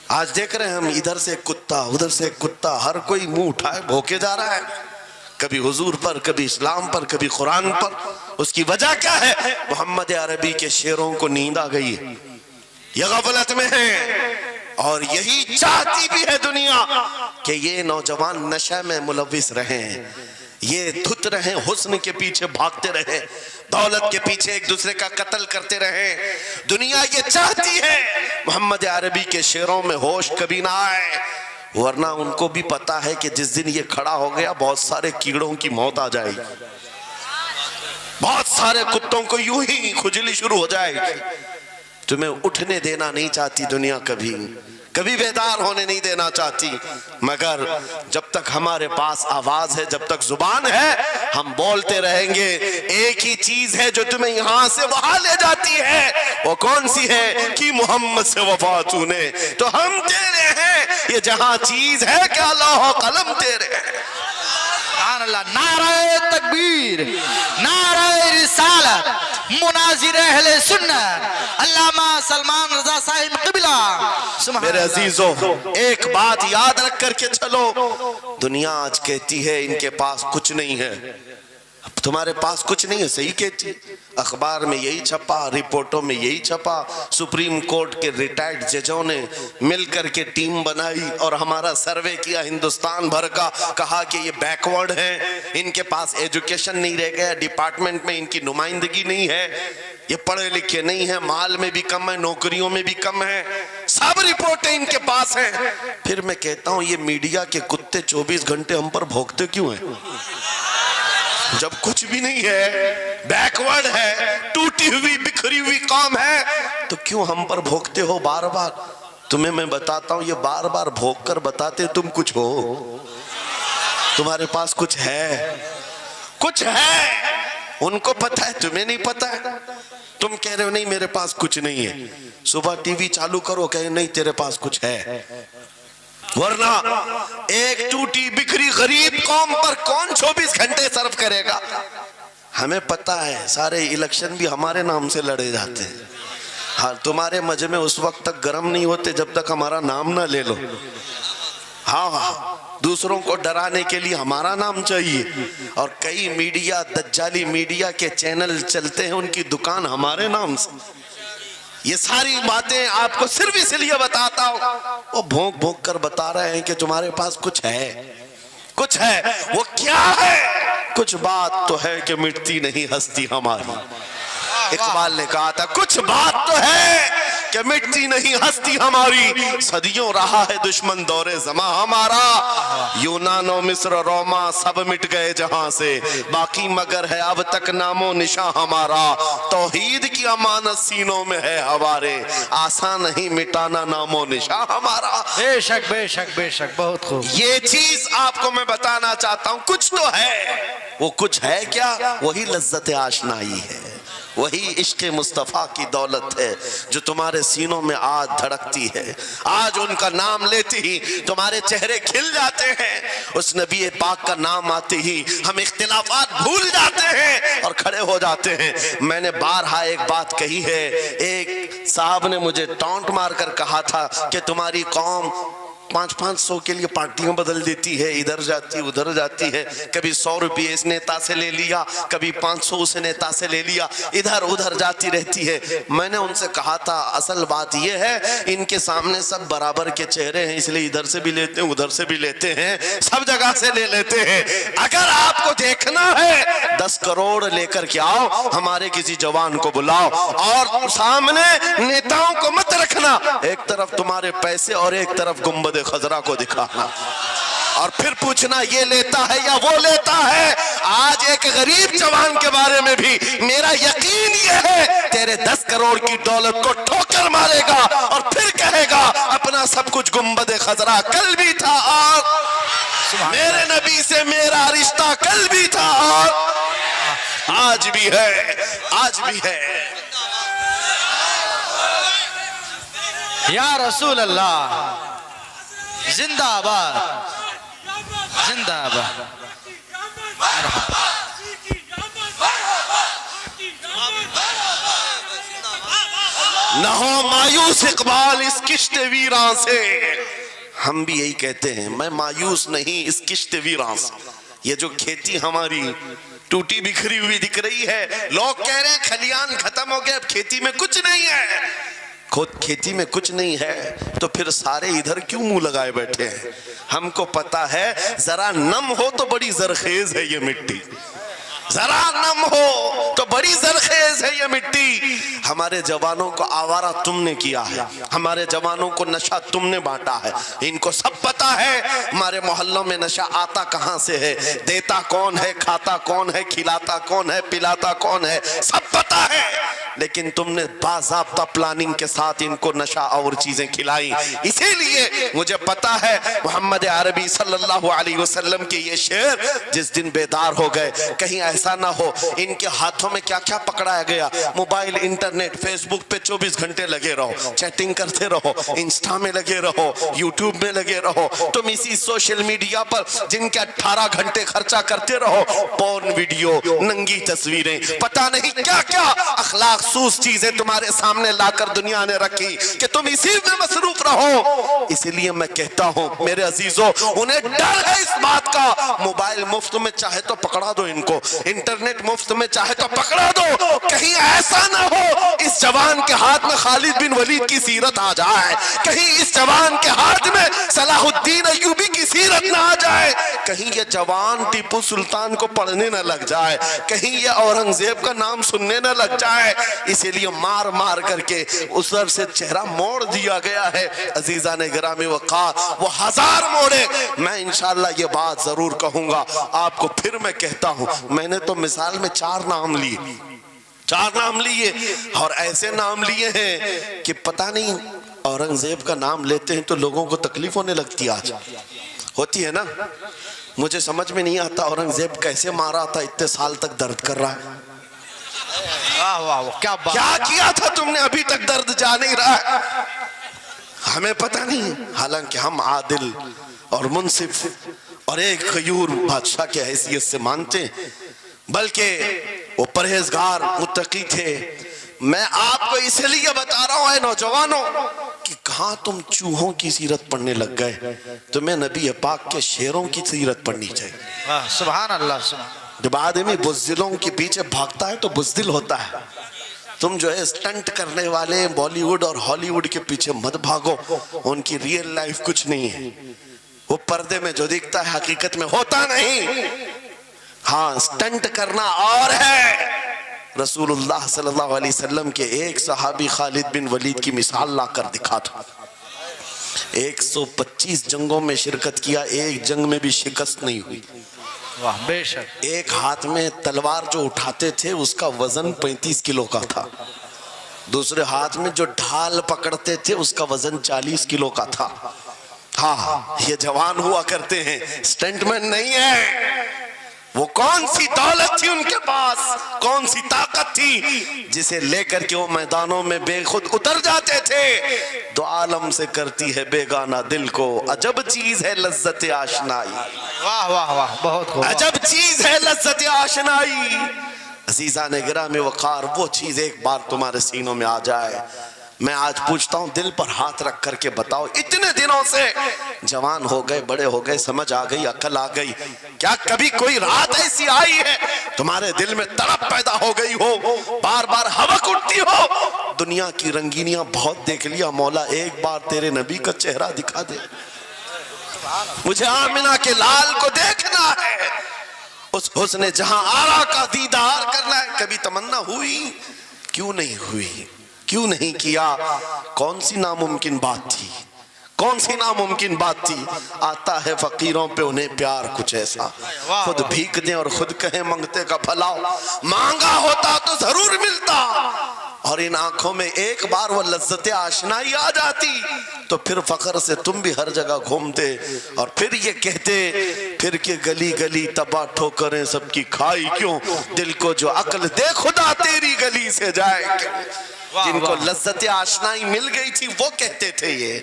آج دیکھ رہے ہیں ہم, ادھر سے ایک کتا, ادھر سے ایک کتا, ہر کوئی منہ اٹھائے بھونکے جا رہا ہے, کبھی حضور پر, کبھی اسلام پر, کبھی قرآن پر. اس کی وجہ کیا ہے؟ محمد عربی کے شیروں کو نیند آ گئی ہے, یہ غفلت میں ہے. اور یہی چاہتی بھی ہے دنیا کہ یہ نوجوان نشہ میں ملوث رہیں, یہ دھت رہیں, حسن کے پیچھے بھاگتے رہیں, دولت کے پیچھے ایک دوسرے کا قتل کرتے رہیں. دنیا یہ چاہتی ہے محمد عربی کے شعروں میں ہوش کبھی نہ آئے, ورنہ ان کو بھی پتا ہے کہ جس دن یہ کھڑا ہو گیا بہت سارے کیڑوں کی موت آ جائے گی, بہت سارے کتوں کو یوں ہی کھجلی شروع ہو جائے گی. تمہیں اٹھنے دینا نہیں چاہتی دنیا, کبھی کبھی بیدار ہونے نہیں دینا چاہتی, مگر جب تک ہمارے پاس آواز ہے, جب تک زبان ہے, ہم بولتے رہیں گے. ایک ہی چیز ہے جو تمہیں یہاں سے وہاں لے جاتی ہے, وہ کون سی ہے؟ کہ محمد سے وفا تو نے, تو ہم تیرے ہیں. یہ جہاں چیز ہے کہ لوح و قلم تیرے ہیں. سبحان اللہ. نعرہ تکبیر, نعرہ رسالت, منادی ناظر اہل سنت علامہ سلمان رضا صاحب قبلہ. سبحان میرے اللہ. عزیزوں، ایک بات یاد رکھ کر کے چلو، دنیا آج کہتی ہے ان کے پاس کچھ نہیں ہے. اب تمہارے پاس کچھ نہیں ہے، صحیح کہتی. اخبار میں یہی چھپا، رپورٹوں میں یہی چھپا. سپریم کورٹ کے ریٹائرڈ ججوں نے مل کر کے ٹیم بنائی اور ہمارا سروے کیا ہندوستان بھر کا. کہا کہ یہ بیکورڈ ہیں، ان کے پاس ایجوکیشن نہیں رہ گیا، ڈپارٹمنٹ میں ان کی نمائندگی نہیں ہے، یہ پڑھے لکھے نہیں ہیں، مال میں بھی کم ہے، نوکریوں میں بھی کم ہے، سب رپورٹیں ان کے پاس ہیں. پھر میں کہتا ہوں یہ میڈیا کے کتے 24 گھنٹے ہم پر بھونکتے کیوں ہیں؟ جب کچھ بھی نہیں ہے، بیکورڈ ہے، ٹوٹی ہوئی بکھری ہوئی قوم ہے، تو کیوں ہم پر بھونکتے ہو بار بار؟ تمہیں میں بتاتا ہوں، یہ بار بار بھونک کر بتاتے تم کچھ ہو، تمہارے پاس کچھ ہے، کچھ ہے. ان کو پتہ ہے، تمہیں نہیں پتہ ہے. تم کہہ رہے ہو نہیں میرے پاس کچھ نہیں ہے، صبح ٹی وی چالو کرو کہے نہیں تیرے پاس کچھ ہے. ورنہ ایک ٹوٹی بکھری غریب قوم پر کون 24 گھنٹے صرف کرے گا؟ ہمیں پتہ ہے سارے الیکشن بھی ہمارے نام سے لڑے جاتے ہیں. ہاں، تمہارے مجمع اس وقت تک گرم نہیں ہوتے جب تک ہمارا نام نہ لے لو. ہاں، دوسروں کو ڈرانے کے لیے ہمارا نام چاہیے. اور کئی میڈیا، دجالی میڈیا کے چینل چلتے ہیں، ان کی دکان ہمارے نام سے. یہ ساری باتیں آپ کو صرف اس لیے بتاتا ہوں، وہ بھونک بھونک کر بتا رہے ہیں کہ تمہارے پاس کچھ ہے، کچھ ہے. وہ کیا ہے؟ کچھ بات تو ہے کہ مٹتی نہیں ہستی ہماری. اقبال نے کہا تھا کچھ بات تو ہے کہ مٹتی نہیں ہستی ہماری. صدیوں رہا ہے دشمن دور زماں ہمارا، یونان و مصر روما سب مٹ گئے جہاں سے، باقی مگر ہے اب تک نام و نشاں ہمارا. توحید کی امانت سینوں میں ہے ہمارے، آسان نہیں مٹانا نام و نشاں ہمارا. بے شک بے شک بے شک، بہت خوب. یہ چیز آپ کو میں بتانا چاہتا ہوں، کچھ تو ہے. وہ کچھ ہے کیا؟ وہی لذت آشنائی ہے، وہی عشق مصطفیٰ کی دولت ہے جو تمہارے سینوں میں آج دھڑکتی ہے. آج ان کا نام لیتے ہی تمہارے چہرے کھل جاتے ہیں، اس نبی پاک کا نام آتے ہی ہم اختلافات بھول جاتے ہیں اور کھڑے ہو جاتے ہیں. میں نے بارہا ایک بات کہی ہے، ایک صاحب نے مجھے ٹونٹ مار کر کہا تھا کہ تمہاری قوم 500 کے لیے پارٹیاں بدل دیتی ہے، ادھر جاتی ادھر جاتی ہے، کبھی 100 روپے اس نیتا سے لے لیا، کبھی 500 اس نیتا سے لے لیا، ادھر ادھر جاتی رہتی ہے. میں نے ان سے کہا تھا اصل بات یہ ہے ان کے سامنے سب برابر کے چہرے ہیں، اس لیے ادھر سے بھی لیتے ہیں ادھر سے بھی لیتے ہیں، سب جگہ سے لے لیتے ہیں. اگر آپ کو دیکھنا ہے 10 کروڑ لے کر کے آؤ، ہمارے کسی جوان کو بلاؤ اور سامنے نیتاؤں کو مت رکھنا، ایک طرف تمہارے پیسے اور ایک طرف گنبد خضرا کو دکھانا، اور پھر پوچھنا یہ لیتا ہے یا وہ لیتا ہے. آج ایک غریب جوان کے بارے میں بھی میرا یقین یہ ہے تیرے 10 کروڑ کی دولت کو ٹھوکر مارے گا اور پھر کہے گا اپنا سب کچھ گنبد خضرا کل بھی تھا اور میرے نبی سے میرا رشتہ کل بھی تھا اور آج بھی ہے، آج بھی ہے. یا رسول اللہ، زندہ آباد، زندہ آباد. نہ ہو مایوس اقبال اس کشت ویراں سے. ہم بھی یہی کہتے ہیں، میں مایوس نہیں اس کشت ویراں سے. یہ جو کھیتی ہماری ٹوٹی بکھری ہوئی دکھ رہی ہے، لوگ کہہ رہے ہیں کھلیان ختم ہو گئے، اب کھیتی میں کچھ نہیں ہے. خود کھیتی میں کچھ نہیں ہے تو پھر سارے ادھر کیوں منہ لگائے بیٹھے ہیں؟ ہم کو پتا ہے ذرا نم ہو تو بڑی زرخیز ہے یہ مٹی، ذرا نم ہو تو بڑی زرخیز ہے یہ مٹی. ہمارے جوانوں کو آوارہ تم نے کیا ہے، ہمارے جوانوں کو نشہ تم نے بانٹا ہے. ان کو سب پتا ہے ہمارے محلوں میں نشہ آتا کہاں سے ہے، دیتا کون ہے، کھاتا کون ہے، کھلاتا کون ہے، پلاتا کون ہے، سب پتا ہے. لیکن تم نے باضابطہ پلاننگ کے ساتھ ان کو نشہ اور چیزیں کھلائی. اسی لیے مجھے پتا ہے محمد عربی صلی اللہ علیہ وسلم کے یہ شعر جس دن بیدار ہو گئے کہیں ایسا نہ ہو ان کے ہاتھوں میں کیا کیا پکڑایا گیا. موبائل, انٹرنیٹ, فیس بک پہ 24 گھنٹے لگے رہو, چیٹنگ کرتے رہو, انسٹا میں لگے رہو, یوٹیوب میں لگے رہو, تم اسی سوشل میڈیا پر جن کے 18 گھنٹے خرچہ کرتے رہو, پورن ویڈیو, ننگی تصویریں, پتہ نہیں کیا کیا اخلاق سوز چیزیں تمہارے سامنے لا کر دنیا نے رکھی کہ تم اسی میں مصروف رہو. اسی لیے میں کہتا ہوں میرے عزیزوں, انہیں ڈر ہے اس بات کا. موبائل مفت میں چاہے تو پکڑا دو ان کو, انٹرنیٹ مفت میں چاہے تو پکڑا دو, کہیں ایسا نہ ہو اس جوان کے ہاتھ میں خالد بن ولید کی سیرت آ جائے, کہیں اس جوان کے ہاتھ میں صلاح الدین ایوبی کی سیرت نہ آ جائے, کہیں یہ جوان ٹیپو سلطان کو پڑھنے نہ لگ جائے, کہیں یہ اورنگزیب کا نام سننے نہ لگ جائے. اسی لیے مار مار کر کے اس طرف سے چہرہ موڑ دیا گیا ہے. عزیزان گرامی وقار, وہ 1000 موڑے. میں انشاءاللہ یہ بات ضرور کہوں گا آپ کو, پھر میں کہتا ہوں میں نے تو مثال میں 4 نام لیے اور ایسے نام لیے ہیں کہ پتہ نہیں اورنگزیب کا نام لیتے ہیں تو لوگوں کو تکلیف ہونے لگتی, آج ہوتی ہے نا. مجھے سمجھ میں نہیں آتا اورنگزیب کیسے مارا تھا, اتنے سال تک درد کر رہا ہے. کیا کیا تھا تم نے, ابھی تک درد جا نہیں رہا ہے, ہمیں پتہ نہیں. حالانکہ ہم عادل اور منصف اور ایک غیور بادشاہ کی حیثیت سے مانتے ہیں, بلکہ وہ پرہیزگار متقی تھے. میں آپ کو اس لیے بتا رہا ہوں اے نوجوانوں کہ کہاں تم چوہوں کی سیرت پڑھنے لگ گئے, تمہیں نبی پاک کے شیروں کی سیرت پڑھنی چاہیے. سبحان اللہ, سبحان. جب آدمی بزدلوں کے پیچھے بھاگتا ہے تو بزدل ہوتا ہے. تم جو ہے اسٹنٹ کرنے والے بالی ووڈ اور ہالی ووڈ کے پیچھے مت بھاگو, ان کی ریئل لائف کچھ نہیں ہے. وہ پردے میں جو دکھتا ہے حقیقت میں ہوتا نہیں. ہاں, اسٹنٹ کرنا اور ہے. رسول اللہ صلی اللہ علیہ وسلم کے ایک صحابی خالد بن ولید کی مثال لا کر دکھا تھا. 125 جنگوں میں شرکت کیا, ایک جنگ میں بھی شکست نہیں ہوئی. بے شک. ایک ہاتھ میں تلوار جو اٹھاتے تھے اس کا وزن 35 کلو کا تھا, دوسرے ہاتھ میں جو ڈھال پکڑتے تھے اس کا وزن 40 کلو کا تھا. ہاں, یہ جوان ہوا کرتے ہیں, اسٹنٹ مین نہیں ہے. وہ کون سی دولت تھی ان کے پاس, کون سی طاقت تھی جسے لے کر کے وہ میدانوں میں بے خود اتر جاتے تھے. دو عالم سے کرتی ہے بیگانہ دل کو, عجب چیز ہے لذت آشنائی. واہ واہ واہ, بہت خوب. عجب چیز ہے لذت آشنائی. عزیزان گرامی وقار, وہ چیز ایک بار تمہارے سینوں میں آ جائے. میں آج پوچھتا ہوں دل پر ہاتھ رکھ کر کے بتاؤ, اتنے دنوں سے جوان ہو گئے, بڑے ہو گئے, سمجھ آ گئی, عقل آ گئی, کیا کبھی کوئی رات ایسی آئی ہے تمہارے دل میں تڑپ پیدا ہو گئی ہو, بار بار حوق اٹھتی ہو؟ دنیا کی رنگینیاں بہت دیکھ لیا, مولا ایک بار تیرے نبی کا چہرہ دکھا دے, مجھے آمنہ کے لال کو دیکھنا ہے, اس حسن جہاں آرا کا دیدار کرنا ہے. کبھی تمنا ہوئی؟ کیوں نہیں ہوئی, کیوں نہیں کیا؟ کون سی ناممکن بات تھی, کون سی ناممکن بات تھی؟ آتا ہے فقیروں پہ انہیں پیار کچھ ایسا, خود بھیک دیں اور خود کہیں منگتے کا بھلا, مانگا ہوتا تو ضرور ملتا. اور ان آنکھوں میں ایک بار وہ لذت آشنائی آ جاتی تو پھر فخر سے تم بھی ہر جگہ گھومتے اور پھر یہ کہتے پھر کہ گلی گلی تباہ ٹھوکریں سب کی کھائی کیوں, دل کو جو عقل دے خدا تیری گلی سے جائے کیوں. جن کو لذت آشنائی مل گئی تھی وہ کہتے تھے, یہ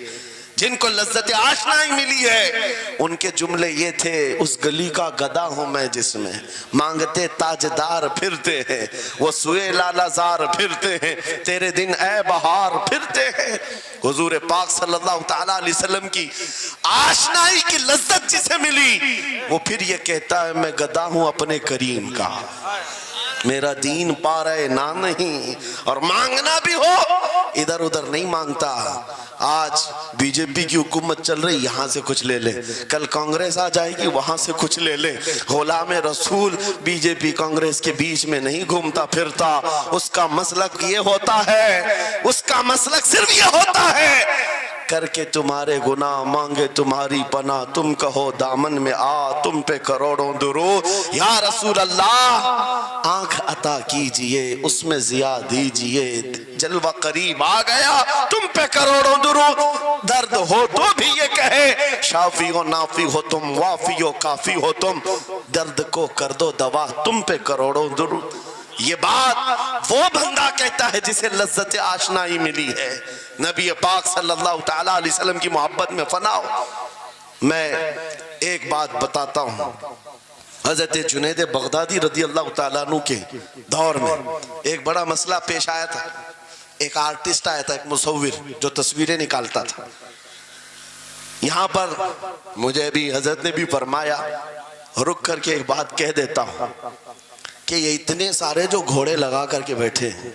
جن کو لذت آشنائی ملی ہے ان کے جملے یہ تھے, اس گلی کا گدا ہوں میں جس میں مانگتے تاجدار پھرتے ہیں, وہ سوئے لالا زار پھرتے ہیں, تیرے دن اے بہار پھرتے ہیں. حضور پاک صلی اللہ تعالیٰ علیہ وسلم کی آشنائی کی لذت جسے ملی وہ پھر یہ کہتا ہے میں گدا ہوں اپنے کریم کا, میرا دین پا رہے نہ نہیں, اور مانگنا بھی ہو ادھر ادھر نہیں مانگتا. آج بی جے پی کی حکومت چل رہی, یہاں سے کچھ لے لے, کل کانگریس آ جائے گی وہاں سے کچھ لے لے. غلام رسول بی جے پی کانگریس کے بیچ میں نہیں گھومتا پھرتا, اس کا مسلک یہ ہوتا ہے, اس کا مسلک صرف یہ ہوتا ہے کر کے تمہارے گناہ مانگے تمہاری پناہ تم کہو دامن میں آ تم پہ کروڑوں درود یا رسول اللہ آنکھ عطا کیجئے اس میں ضیاء دیجئے جلوہ قریب آ گیا تم پہ کروڑوں درود درد ہو تو بھی یہ کہے شافی و نافی ہو تم وافی و کافی ہو تم درد کو کر دو دوا تم پہ کروڑوں درود یہ بات وہ بندہ کہتا ہے جسے لذت آشنائی ملی ہے نبی پاک صلی اللہ تعالیٰ علیہ وسلم کی محبت میں فنا ہو میں ایک بات بتاتا ہوں حضرت جنید بغدادی رضی اللہ تعالیٰ عنہ کے دور میں ایک بڑا مسئلہ پیش آیا تھا ایک آرٹسٹ آیا تھا ایک مصور جو تصویریں نکالتا تھا یہاں پر مجھے بھی حضرت نے بھی فرمایا رک کر کے ایک بات کہہ دیتا ہوں کہ یہ اتنے سارے جو گھوڑے لگا کر کے بیٹھے ہیں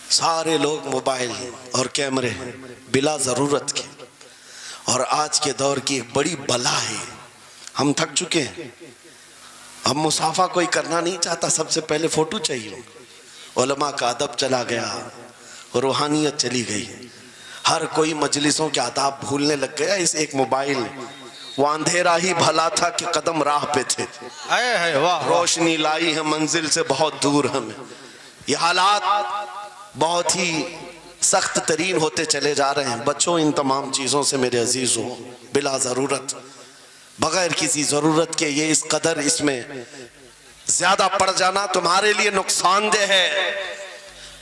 سارے لوگ موبائل اور کیمرے بلا ضرورت کے اور آج کے دور کی ایک بڑی بلا ہے ہم تھک چکے ہیں ہم مصافحہ کوئی کرنا نہیں چاہتا سب سے پہلے فوٹو چاہیے علماء کا ادب چلا گیا روحانیت چلی گئی ہر کوئی مجلسوں کے آداب بھولنے لگ گیا اس ایک موبائل وہ اندھیرا ہی بھلا تھا کہ قدم راہ پہ تھے روشنی لائی ہے منزل سے بہت دور ہمیں یہ حالات بہت ہی سخت ترین ہوتے چلے جا رہے ہیں بچوں ان تمام چیزوں سے میرے عزیزوں بلا ضرورت بغیر کسی ضرورت کے یہ اس قدر اس میں زیادہ پڑ جانا تمہارے لیے نقصان دہ ہے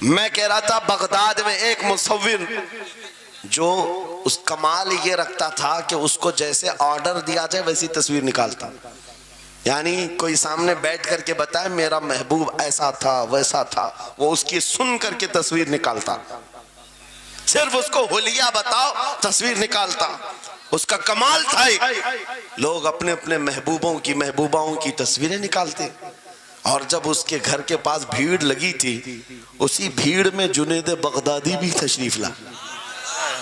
میں کہہ رہا تھا بغداد میں ایک مصور جو اس کمال یہ رکھتا تھا کہ اس کو جیسے آرڈر دیا جائے ویسی تصویر نکالتا یعنی کوئی سامنے بیٹھ کر کے بتائے میرا محبوب ایسا تھا ویسا تھا وہ اس کی سن کر کے تصویر نکالتا صرف اس کو حلیہ بتاؤ تصویر نکالتا اس کا کمال تھا لوگ اپنے اپنے محبوباؤں کی تصویریں نکالتے اور جب اس کے گھر کے پاس بھیڑ لگی تھی اسی بھیڑ میں جنید بغدادی بھی تشریف لا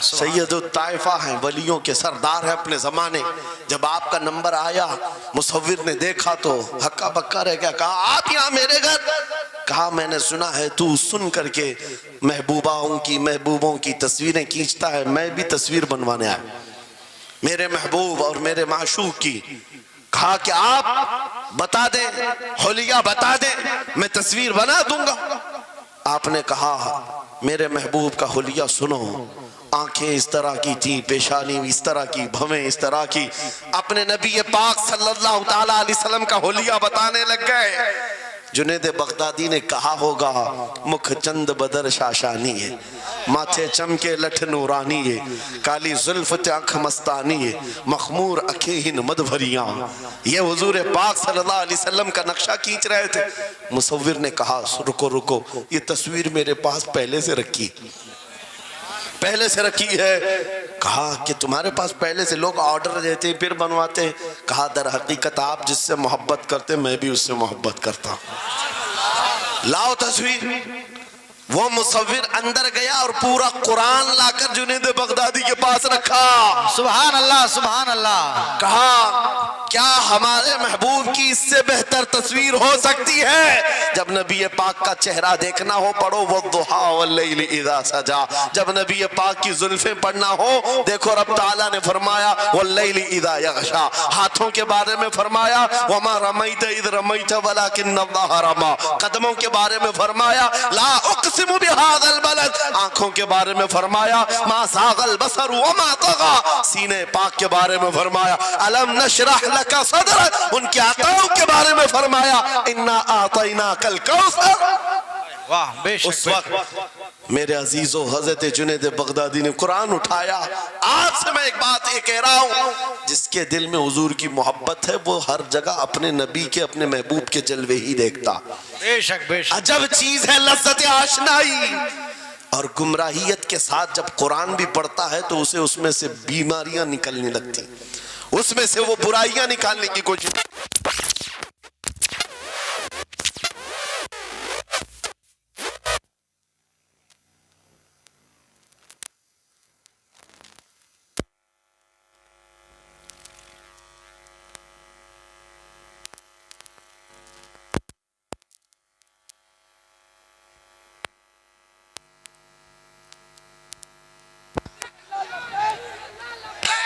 سید الطائفہ ہیں ولیوں کے سردار ہیں اپنے زمانے جب آپ کا نمبر آیا مصور نے دیکھا تو ہکا بکا رہ گیا کہا آپ یہاں میرے گھر کہا میں نے سنا ہے تو سن کر کے محبوبوں کی تصویریں کھینچتا ہے میں بھی تصویر بنوانے آیا میرے محبوب اور میرے معشوق کی کہا کہ آپ بتا دیں حلیہ بتا دیں میں تصویر بنا دوں گا آپ نے کہا میرے محبوب کا حلیہ سنو آنکھیں اس طرح کی تھی پیشانی اس طرح کی بھویں اس طرح کی اپنے نبی پاک صلی اللہ تعالیٰ علیہ وسلم کا حلیہ بتانے لگ گئے جنید بغدادی نے کہا ہوگا مکھ چند بدر شاشانی ہے ماتھے چمکے لٹھ نورانی ہے کالی زلف آنکھ مستانی ہے مخمور اکھیں مدبھریاں یہ حضور پاک صلی اللہ علیہ وسلم کا نقشہ کھینچ رہے تھے مصور نے کہا رکو یہ تصویر میرے پاس پہلے سے رکھی ہے کہا کہ تمہارے پاس پہلے سے لوگ آرڈر دیتے ہیں پھر بنواتے ہیں کہا در حقیقت آپ جس سے محبت کرتے میں بھی اس سے محبت کرتا ہوں لاؤ تصویر وہ مصور اندر گیا اور پورا قرآن لا کر جنید بغدادی کے پاس رکھا سبحان اللہ سبحان اللہ کہا کیا ہمارے محبوب کی اس سے بہتر تصویر ہو سکتی ہے جب نبی پاک کا چہرہ دیکھنا ہو پڑھو والضحیٰ واللیل اذا سجا جب نبی پاک کی زلفیں پڑھنا ہو دیکھو رب تعالیٰ نے فرمایا واللیل اذا یغشا ہاتھوں کے بارے میں فرمایا وما رمیت اذ رمیت ولکن اللہ رما قدموں کے بارے میں فرمایا لا اقسم بہذا البلد آنکھوں کے بارے میں فرمایا ما زاغ البصر وما طغى سینے پاک کے بارے میں فرمایا الم نشرح لك صدرك ان کی عطاؤں کے بارے میں فرمایا انا اعطیناک الکوثر واہ بے شک اس وقت میرے عزیزو حضرت جنید بغدادی نے قرآن اٹھایا آپ سے میں ایک بات یہ کہہ رہا ہوں جس کے دل میں حضور کی محبت ہے وہ ہر جگہ اپنے نبی کے اپنے محبوب کے جلوے ہی دیکھتا بے شک عجب چیز ہے لذت آشنائی اور گمراہیت کے ساتھ جب قرآن بھی پڑھتا ہے تو اسے اس میں سے بیماریاں نکلنے لگتی اس میں سے وہ برائیاں نکالنے کی کوشش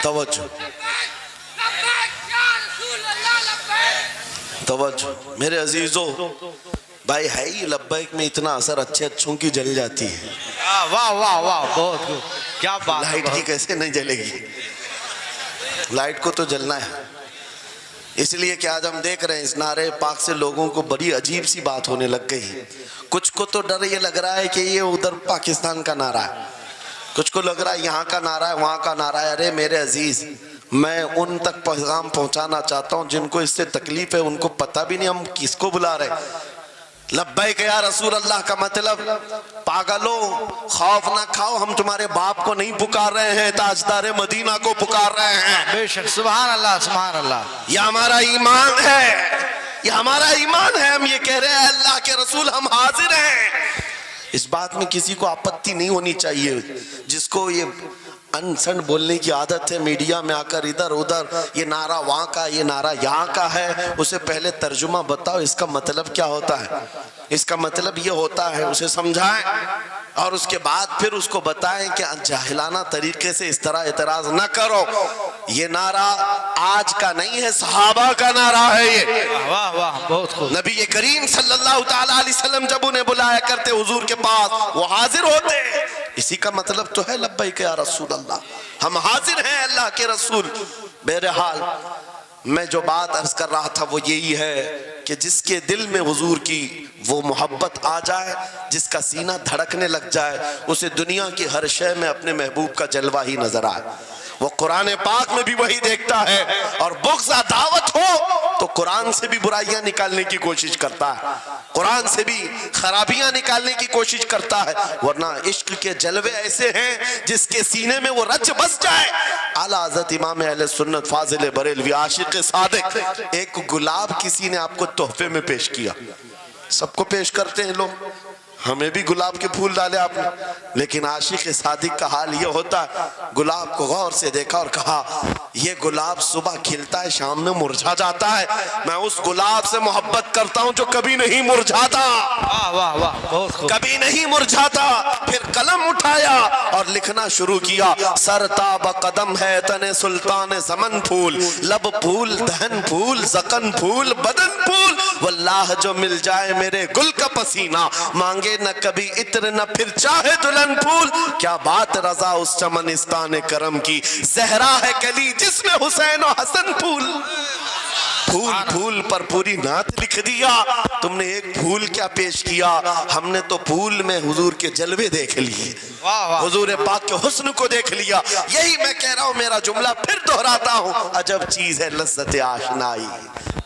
توجہ توجہ میرے عزیزو، بھائی ہے ہی لبیک میں اتنا اثر اچھے اچھوں کی جل جاتی ہے، واہ واہ واہ، بہت کیا بات ہے، لائٹ کی کیسے نہیں جلے گی؟ لائٹ کو تو جلنا ہے۔ اس لیے کہ آج ہم دیکھ رہے ہیں اس نعرے پاک سے لوگوں کو بڑی عجیب سی بات ہونے لگ گئی۔ کچھ کو تو ڈر یہ لگ رہا ہے کہ یہ ادھر پاکستان کا نعرہ ہے، کچھ کو لگ رہا ہے یہاں کا نعرہ ہے وہاں کا نعرہ ہے۔ ارے میرے عزیز، میں ان تک پیغام پہنچانا چاہتا ہوں جن کو اس سے تکلیف ہے، ان کو پتہ بھی نہیں ہم کس کو بلا رہے ہیں۔ لبیک یا رسول اللہ کا مطلب پاگلو خوف نہ کھاؤ، ہم تمہارے باپ کو نہیں پکار رہے ہیں، تاجدار مدینہ کو پکار رہے ہیں۔ بے شک، سبحان اللہ سبحان اللہ، یہ ہمارا ایمان ہے، یہ ہمارا ایمان ہے۔ ہم یہ کہہ رہے ہیں اللہ کے رسول ہم حاضر ہیں۔ اس بات میں کسی کو آپتی نہیں ہونی چاہیے۔ جس کو یہ انسن بولنے کی عادت ہے میڈیا میں آ کر ادھر ادھر، یہ نعرہ وہاں کا یہ نعرہ یہاں کا ہے، اسے پہلے ترجمہ بتاؤ اس کا مطلب کیا ہوتا ہے۔ اس کا مطلب یہ ہوتا ہے، اسے سمجھائیں اور اس کے بعد پھر اس کو بتائیں کہ جاہلانہ طریقے سے اس طرح اعتراض نہ کرو۔ یہ نعرہ آج کا نہیں ہے، صحابہ کا نعرہ ہے یہ۔ واہ واہ، بہت خوب۔ نبی کریم صلی اللہ تعالیٰ علیہ وسلم جب انہیں بلایا کرتے حضور کے پاس، وہ حاضر ہوتے۔ اسی کا مطلب تو ہے لبیک یا رسول اللہ، ہم حاضر ہیں اللہ کے رسول۔ بہرحال میں جو بات عرض کر رہا تھا وہ یہی ہے کہ جس کے دل میں حضور کی وہ محبت آ جائے، جس کا سینہ دھڑکنے لگ جائے، اسے دنیا کی ہر شے میں اپنے محبوب کا جلوہ ہی نظر آئے۔ وہ قرآن پاک میں بھی وہی دیکھتا ہے، اور بغض دعوت ہو تو قرآن سے بھی برائیاں نکالنے کی کوشش کرتا ہے، قرآن سے بھی خرابیاں نکالنے کی کوشش کرتا ہے۔ ورنہ عشق کے جلوے ایسے ہیں جس کے سینے میں وہ رچ بس جائے۔ اعلیٰ حضرت امام اہل سنت فاضل بریلوی عاشق صادق، ایک گلاب کسی نے آپ کو تحفے میں پیش کیا، سب کو پیش کرتے ہیں لوگ، ہمیں بھی گلاب کے پھول ڈالے آپ نے، لیکن عاشق صادق کا حال یہ ہوتا ہے، گلاب کو غور سے دیکھا اور کہا یہ گلاب صبح کھلتا ہے شام میں مرجھا جاتا ہے، میں اس گلاب سے محبت کرتا ہوں جو کبھی نہیں مرجھاتا، واہ واہ واہ، بہت خوب۔ کبھی نہیں مرجھاتا۔ پھر قلم اٹھایا اور لکھنا شروع کیا، سر تاب قدم ہے تن سلطان زمن پھول، لب پھول دہن پھول زقن پھول بدن پھول، واللہ جو مل جائے میرے گل کا پسینہ، مانگے نہ کبھی عطر نہ پھر چاہے دلہن پھول، کیا بات رضا اس چمنستان کرم کی، زہرا ہے کلی جس میں حسین و حسن پھول۔ پھول پھول پر پوری نعت لکھ دیا، تم نے ایک پھول کیا پیش کیا، ہم نے تو پھول میں حضور کے جلوے دیکھ لیے، حضور پاک کے حسن کو دیکھ لیا۔ یہی میں کہہ رہا ہوں، میرا جملہ پھر دہراتا ہوں، عجب چیز ہے لذت آشنائی،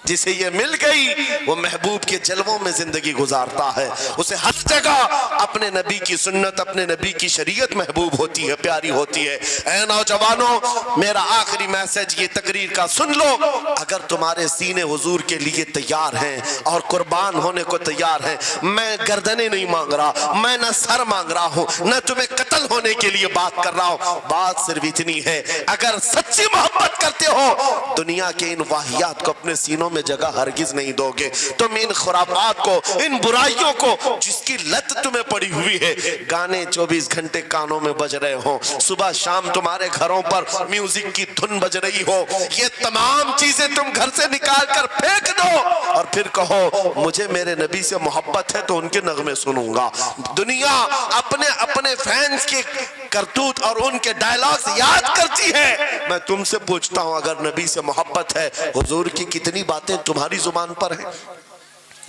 جسے یہ مل گئی وہ محبوب کے جلووں میں زندگی گزارتا ہے، اسے ہر جگہ اپنے نبی کی سنت اپنے نبی کی شریعت محبوب ہوتی ہے، پیاری ہوتی ہے۔ اے نوجوانوں، میرا آخری میسج یہ تقریر کا سن لو، اگر تمہارے سینے حضور کے لیے تیار ہیں اور قربان ہونے کو تیار ہیں، میں گردنیں نہیں مانگ رہا، میں نہ سر مانگ رہا ہوں، نہ تمہیں قتل ہونے کے لیے بات کر رہا ہوں، بات صرف اتنی ہے، اگر سچی محبت کرتے ہو دنیا کے ان واہیات کو اپنے سینوں میں جگہ ہرگز نہیں دو گے۔ تم ان خرافات کو، ان برائیوں کو جس کی لت تمہیں پڑی ہوئی ہے، گانے 24 گھنٹے کانوں میں بج رہے ہوں، صبح شام تمہارے گھروں پر میوزک کی دھن بج رہی ہو، یہ تمام چیزیں تم گھر سے نکال کر پھینک دو اور پھر کہو مجھے میرے نبی سے محبت ہے تو ان کے نغمے سنوں گا۔ دنیا اپنے فینس کے کرتوت اور ان کے ڈائلاگز یاد کرتی ہے، میں تم سے پوچھتا ہوں اگر نبی سے محبت ہے، حضور کی کتنی باتیں تمہاری زبان پر ہیں،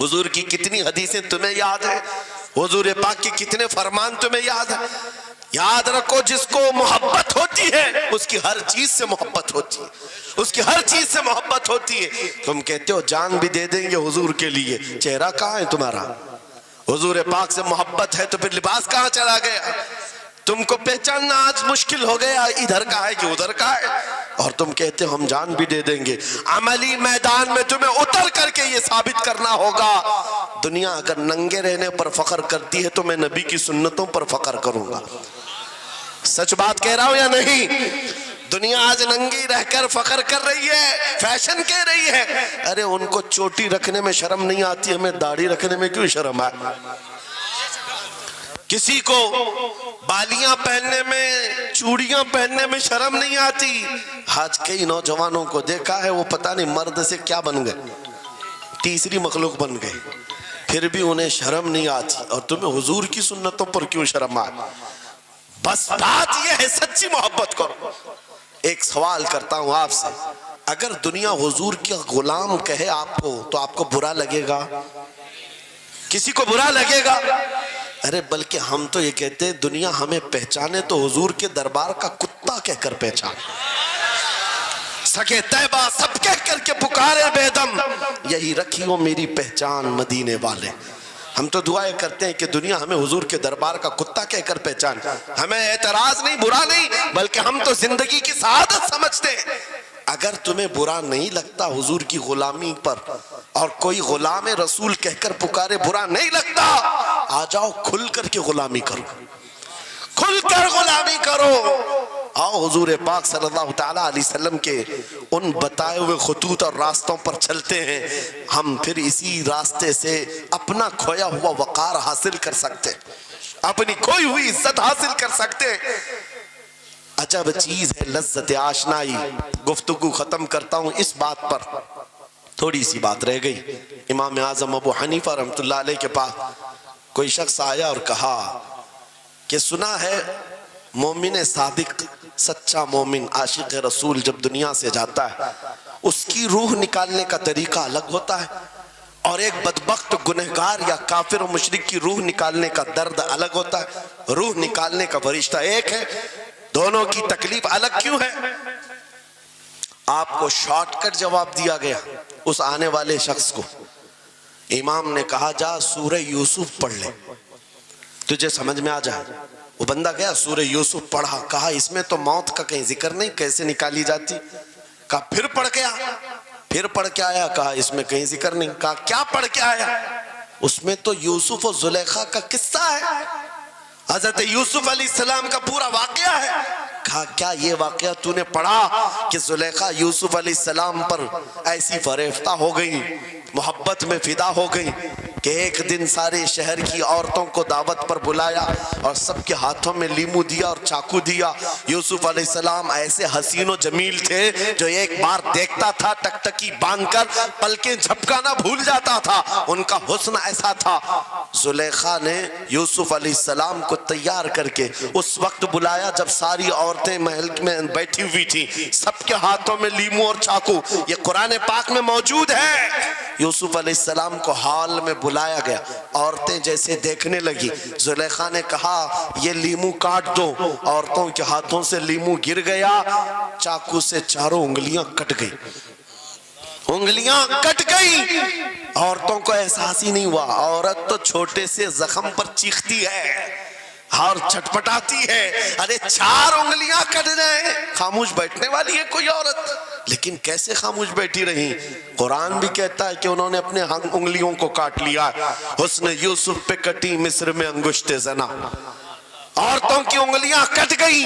حضور کی کتنی حدیثیں تمہیں یاد ہیں، حضور پاک کے کتنے فرمان تمہیں یاد ہیں۔ یاد رکھو جس کو محبت ہوتی ہے اس کی ہر چیز سے محبت ہوتی ہے، اس کی ہر چیز سے محبت ہوتی ہے۔ تم کہتے ہو جان بھی دے دیں گے حضور کے لیے، چہرہ کہاں ہے تمہارا؟ حضور پاک سے محبت ہے تو پھر لباس کہاں چلا گیا؟ تم کو پہچاننا آج مشکل ہو گیا، ادھر کا ہے کہ ادھر کا ہے، اور تم کہتے ہو ہم جان بھی دے دیں گے۔ عملی میدان میں تمہیں اتر کر کے یہ ثابت کرنا ہوگا، دنیا اگر ننگے رہنے پر فخر کرتی ہے تو میں نبی کی سنتوں پر فخر کروں گا۔ سچ بات کہہ رہا ہوں یا نہیں؟ دنیا آج ننگی رہ کر فخر کر رہی ہے، فیشن کہہ رہی ہے، ارے ان کو چوٹی رکھنے میں شرم نہیں آتی، ہمیں داڑھی رکھنے میں کیوں شرم ہے؟ کسی کو بالیاں پہننے میں، چوڑیاں پہننے میں شرم نہیں آتی. آج کئی نوجوانوں کو دیکھا ہے وہ پتہ نہیں مرد سے کیا بن گئے، تیسری مخلوق بن گئے، پھر بھی انہیں شرم نہیں آتی. اور تمہیں حضور کی سنتوں پر کیوں شرم آئے؟ بس بات یہ ہے سچی محبت کرو. ایک سوال کرتا ہوں آپ سے، اگر دنیا حضور کا غلام کہے آپ کو تو آپ کو برا لگے گا؟ کسی کو برا لگے گا؟ ارے بلکہ ہم تو یہ کہتے ہیں دنیا ہمیں پہچانے تو حضور کے دربار کا کتا کہہ کر پہچانے. سکے طیبہ سب کہہ کر کے پکارے بے دم، یہی رکھی ہو میری پہچان مدینے والے. ہم تو دعائیں کرتے ہیں کہ دنیا ہمیں حضور کے دربار کا کتا کہہ کر پہچان. ہمیں اعتراض نہیں، برا نہیں، بلکہ ہم تو زندگی کی سعادت سمجھتے ہیں. اگر تمہیں برا نہیں لگتا حضور کی غلامی پر، اور کوئی غلام رسول کہہ کر پکارے برا نہیں لگتا، آ جاؤ کھل کر کے غلامی کرو، کھل کر غلامی کرو. آؤ حضور پاک صلی اللہ تعالیٰ علیہ وسلم کے ان بتائے ہوئے خطوط اور راستوں پر چلتے ہیں. ہم پھر اسی راستے سے اپنا کھویا ہوا وقار حاصل کر سکتے، اپنی کھوئی ہوئی عزت حاصل کر سکتے. عجب چیز ہے لذت آشنائی. گفتگو ختم کرتا ہوں اس بات پر، تھوڑی سی بات رہ گئی. امام اعظم ابو حنیفہ رحمۃ اللہ علیہ کے پاس کوئی شخص آیا اور کہا کہ سنا ہے مومن صادق، سچا مومن عاشق رسول جب دنیا سے جاتا ہے اس کی روح نکالنے کا طریقہ الگ ہوتا ہے، اور ایک بدبخت گنہگار یا کافر و مشرک کی روح نکالنے کا درد الگ ہوتا ہے. روح نکالنے کا فرشتہ ایک ہے، دونوں کی تکلیف الگ کیوں ہے؟ آپ کو شارٹ کٹ جواب دیا گیا اس آنے والے شخص کو. امام نے کہا جا سورہ یوسف پڑھ لے تجھے سمجھ میں آ جائے. وہ بندہ گیا سورہ یوسف پڑھا، کہا اس میں تو موت کا کہیں ذکر نہیں، کیسے نکالی جاتی؟ کہا پھر پڑھ کے آ، پھر پڑھ کے آیا، کہا اس میں کہیں ذکر نہیں. کہا کیا پڑھ کے آیا؟ اس میں تو یوسف و زلیخا کا قصہ ہے، حضرت یوسف علیہ السلام کا پورا واقعہ ہے. کہا کیا یہ واقعہ تو نے پڑھا کہ زلیخا یوسف علیہ السلام پر ایسی فریفتہ ہو گئی، محبت میں فدا ہو گئی کہ ایک دن سارے شہر کی عورتوں کو دعوت پر بلایا اور سب کے ہاتھوں میں لیمو دیا اور چاقو دیا. یوسف علیہ السلام ایسے حسین و جمیل تھے جو ایک بار دیکھتا تھا ٹکٹکی باندھ کر پلکیں جھپکانا بھول جاتا تھا، ان کا حسن ایسا تھا. زلیخا نے یوسف علیہ السلام کو تیار کر کے اس وقت بلایا جب ساری عورتیں محل میں بیٹھی ہوئی تھی، سب کے ہاتھوں میں لیمو اور چاقو. یہ قرآن پاک میں موجود ہے. یوسف علیہ السلام کو ہال میں بلایا گیا، عورتیں جیسے دیکھنے لگی. زلیخا نے کہا یہ لیمو کاٹ دو. عورتوں کے ہاتھوں سے لیمو گر گیا، چاقو سے چاروں انگلیاں کٹ گئی، انگلیاں کٹ گئی. عورتوں کو احساس ہی نہیں ہوا. عورت تو چھوٹے سے زخم پر چیختی ہے اور چھٹپٹاتی ہے. ارے 4 انگلیاں کٹ جائیں، خاموش بیٹھنے والی ہے کوئی عورت؟ لیکن کیسے خاموش بیٹھی رہی؟ قرآن بھی کہتا ہے کہ انہوں نے اپنے انگلیوں کو کاٹ لیا. حسن یوسف پہ کٹی مصر میں انگشت زنا، عورتوں کی انگلیاں کٹ گئی.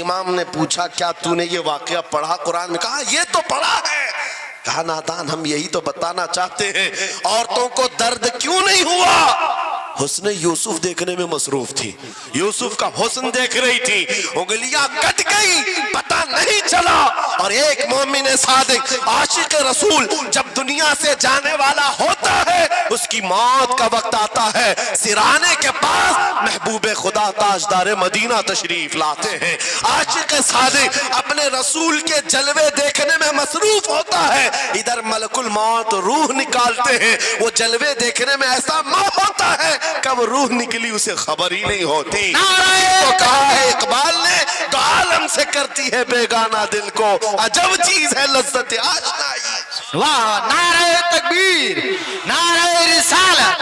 امام نے پوچھا کیا تو نے یہ واقعہ پڑھا قرآن میں؟ کہا یہ تو پڑھا ہے. کہا نادان ہم یہی تو بتانا چاہتے ہیں، عورتوں کو درد کیوں نہیں ہوا؟ حسن یوسف دیکھنے میں مصروف تھی، یوسف کا حسن دیکھ رہی تھی. انگلیاں کٹ گئی، پتہ نہیں چلا. اور ایک مومن صادق عاشق رسول جب دنیا سے جانے والا ہوتا ہے اس کی موت کا وقت آتا ہے، سرانے کے پاس محبوب خدا تاجدار مدینہ تشریف لاتے ہیں. عاشق صادق اپنے رسول کے جلوے دیکھنے میں مصروف ہوتا ہے، ادھر ملک الموت روح نکالتے ہیں. وہ جلوے دیکھنے میں ایسا ماں ہوتا ہے کب روح نکلی اسے خبر ہی نہیں ہوتی. تو کہا ہے اقبال نے تو عالم سے کرتی ہے بیگانہ دل کو، عجب چیز ہے لذت آشنائی. واہ، نعرہ تکبیر، نعرہ رسالت،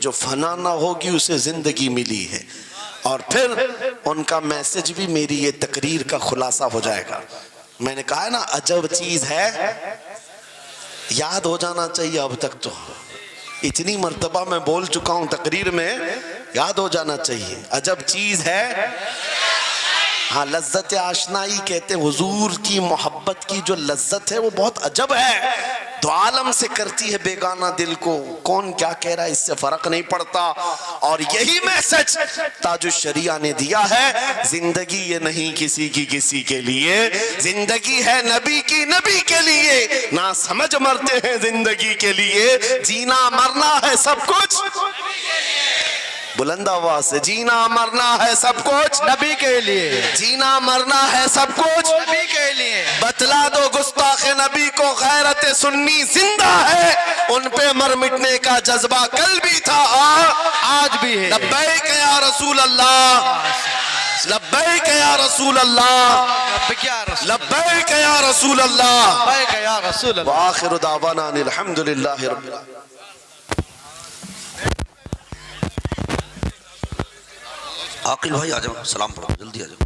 جو فنا نہ ہوگی اسے زندگی ملی ہے. اور پھر ان کا میسج بھی میری یہ تقریر کا خلاصہ ہو جائے گا. میں نے کہا ہے نا عجب چیز ہے, یاد ہو جانا چاہیے. اب تک تو اتنی مرتبہ میں بول چکا ہوں تقریر میں, یاد ہو جانا چاہیے. عجب چیز ہے, ہاں لذت آشنائی کہتے ہیں. حضور کی محبت کی جو لذت ہے وہ بہت عجب ہے, دو عالم سے کرتی ہے بیگانہ دل کو. کون کیا کہہ رہا ہے اس سے فرق نہیں پڑتا. اور یہی میسج تاج الشریعہ نے دیا ہے, زندگی یہ نہیں کسی کی کسی کے لیے, زندگی ہے نبی کی نبی کے لیے. نہ سمجھ مرتے ہیں زندگی کے لیے, جینا مرنا ہے سب کچھ بلند آواز سے, جینا مرنا ہے سب کچھ نبی کے لیے, جینا مرنا ہے سب کچھ نبی کے لیے. بتلا دو گستاخ نبی کو غیرت سنی زندہ ہے, ان پہ مر مٹنے کا جذبہ کل بھی تھا آج بھی ہے. لبیک یا رسول اللہ, لبیک یا رسول اللہ, لبیک یا رسول لبیک یا رسول اللہ, لبیک یا رسول اللہ. وآخر دعوانا ان الحمدللہ رب العالمین. عاقل بھائی آ جاؤ, سلام پڑھو, جلدی آ جاؤ.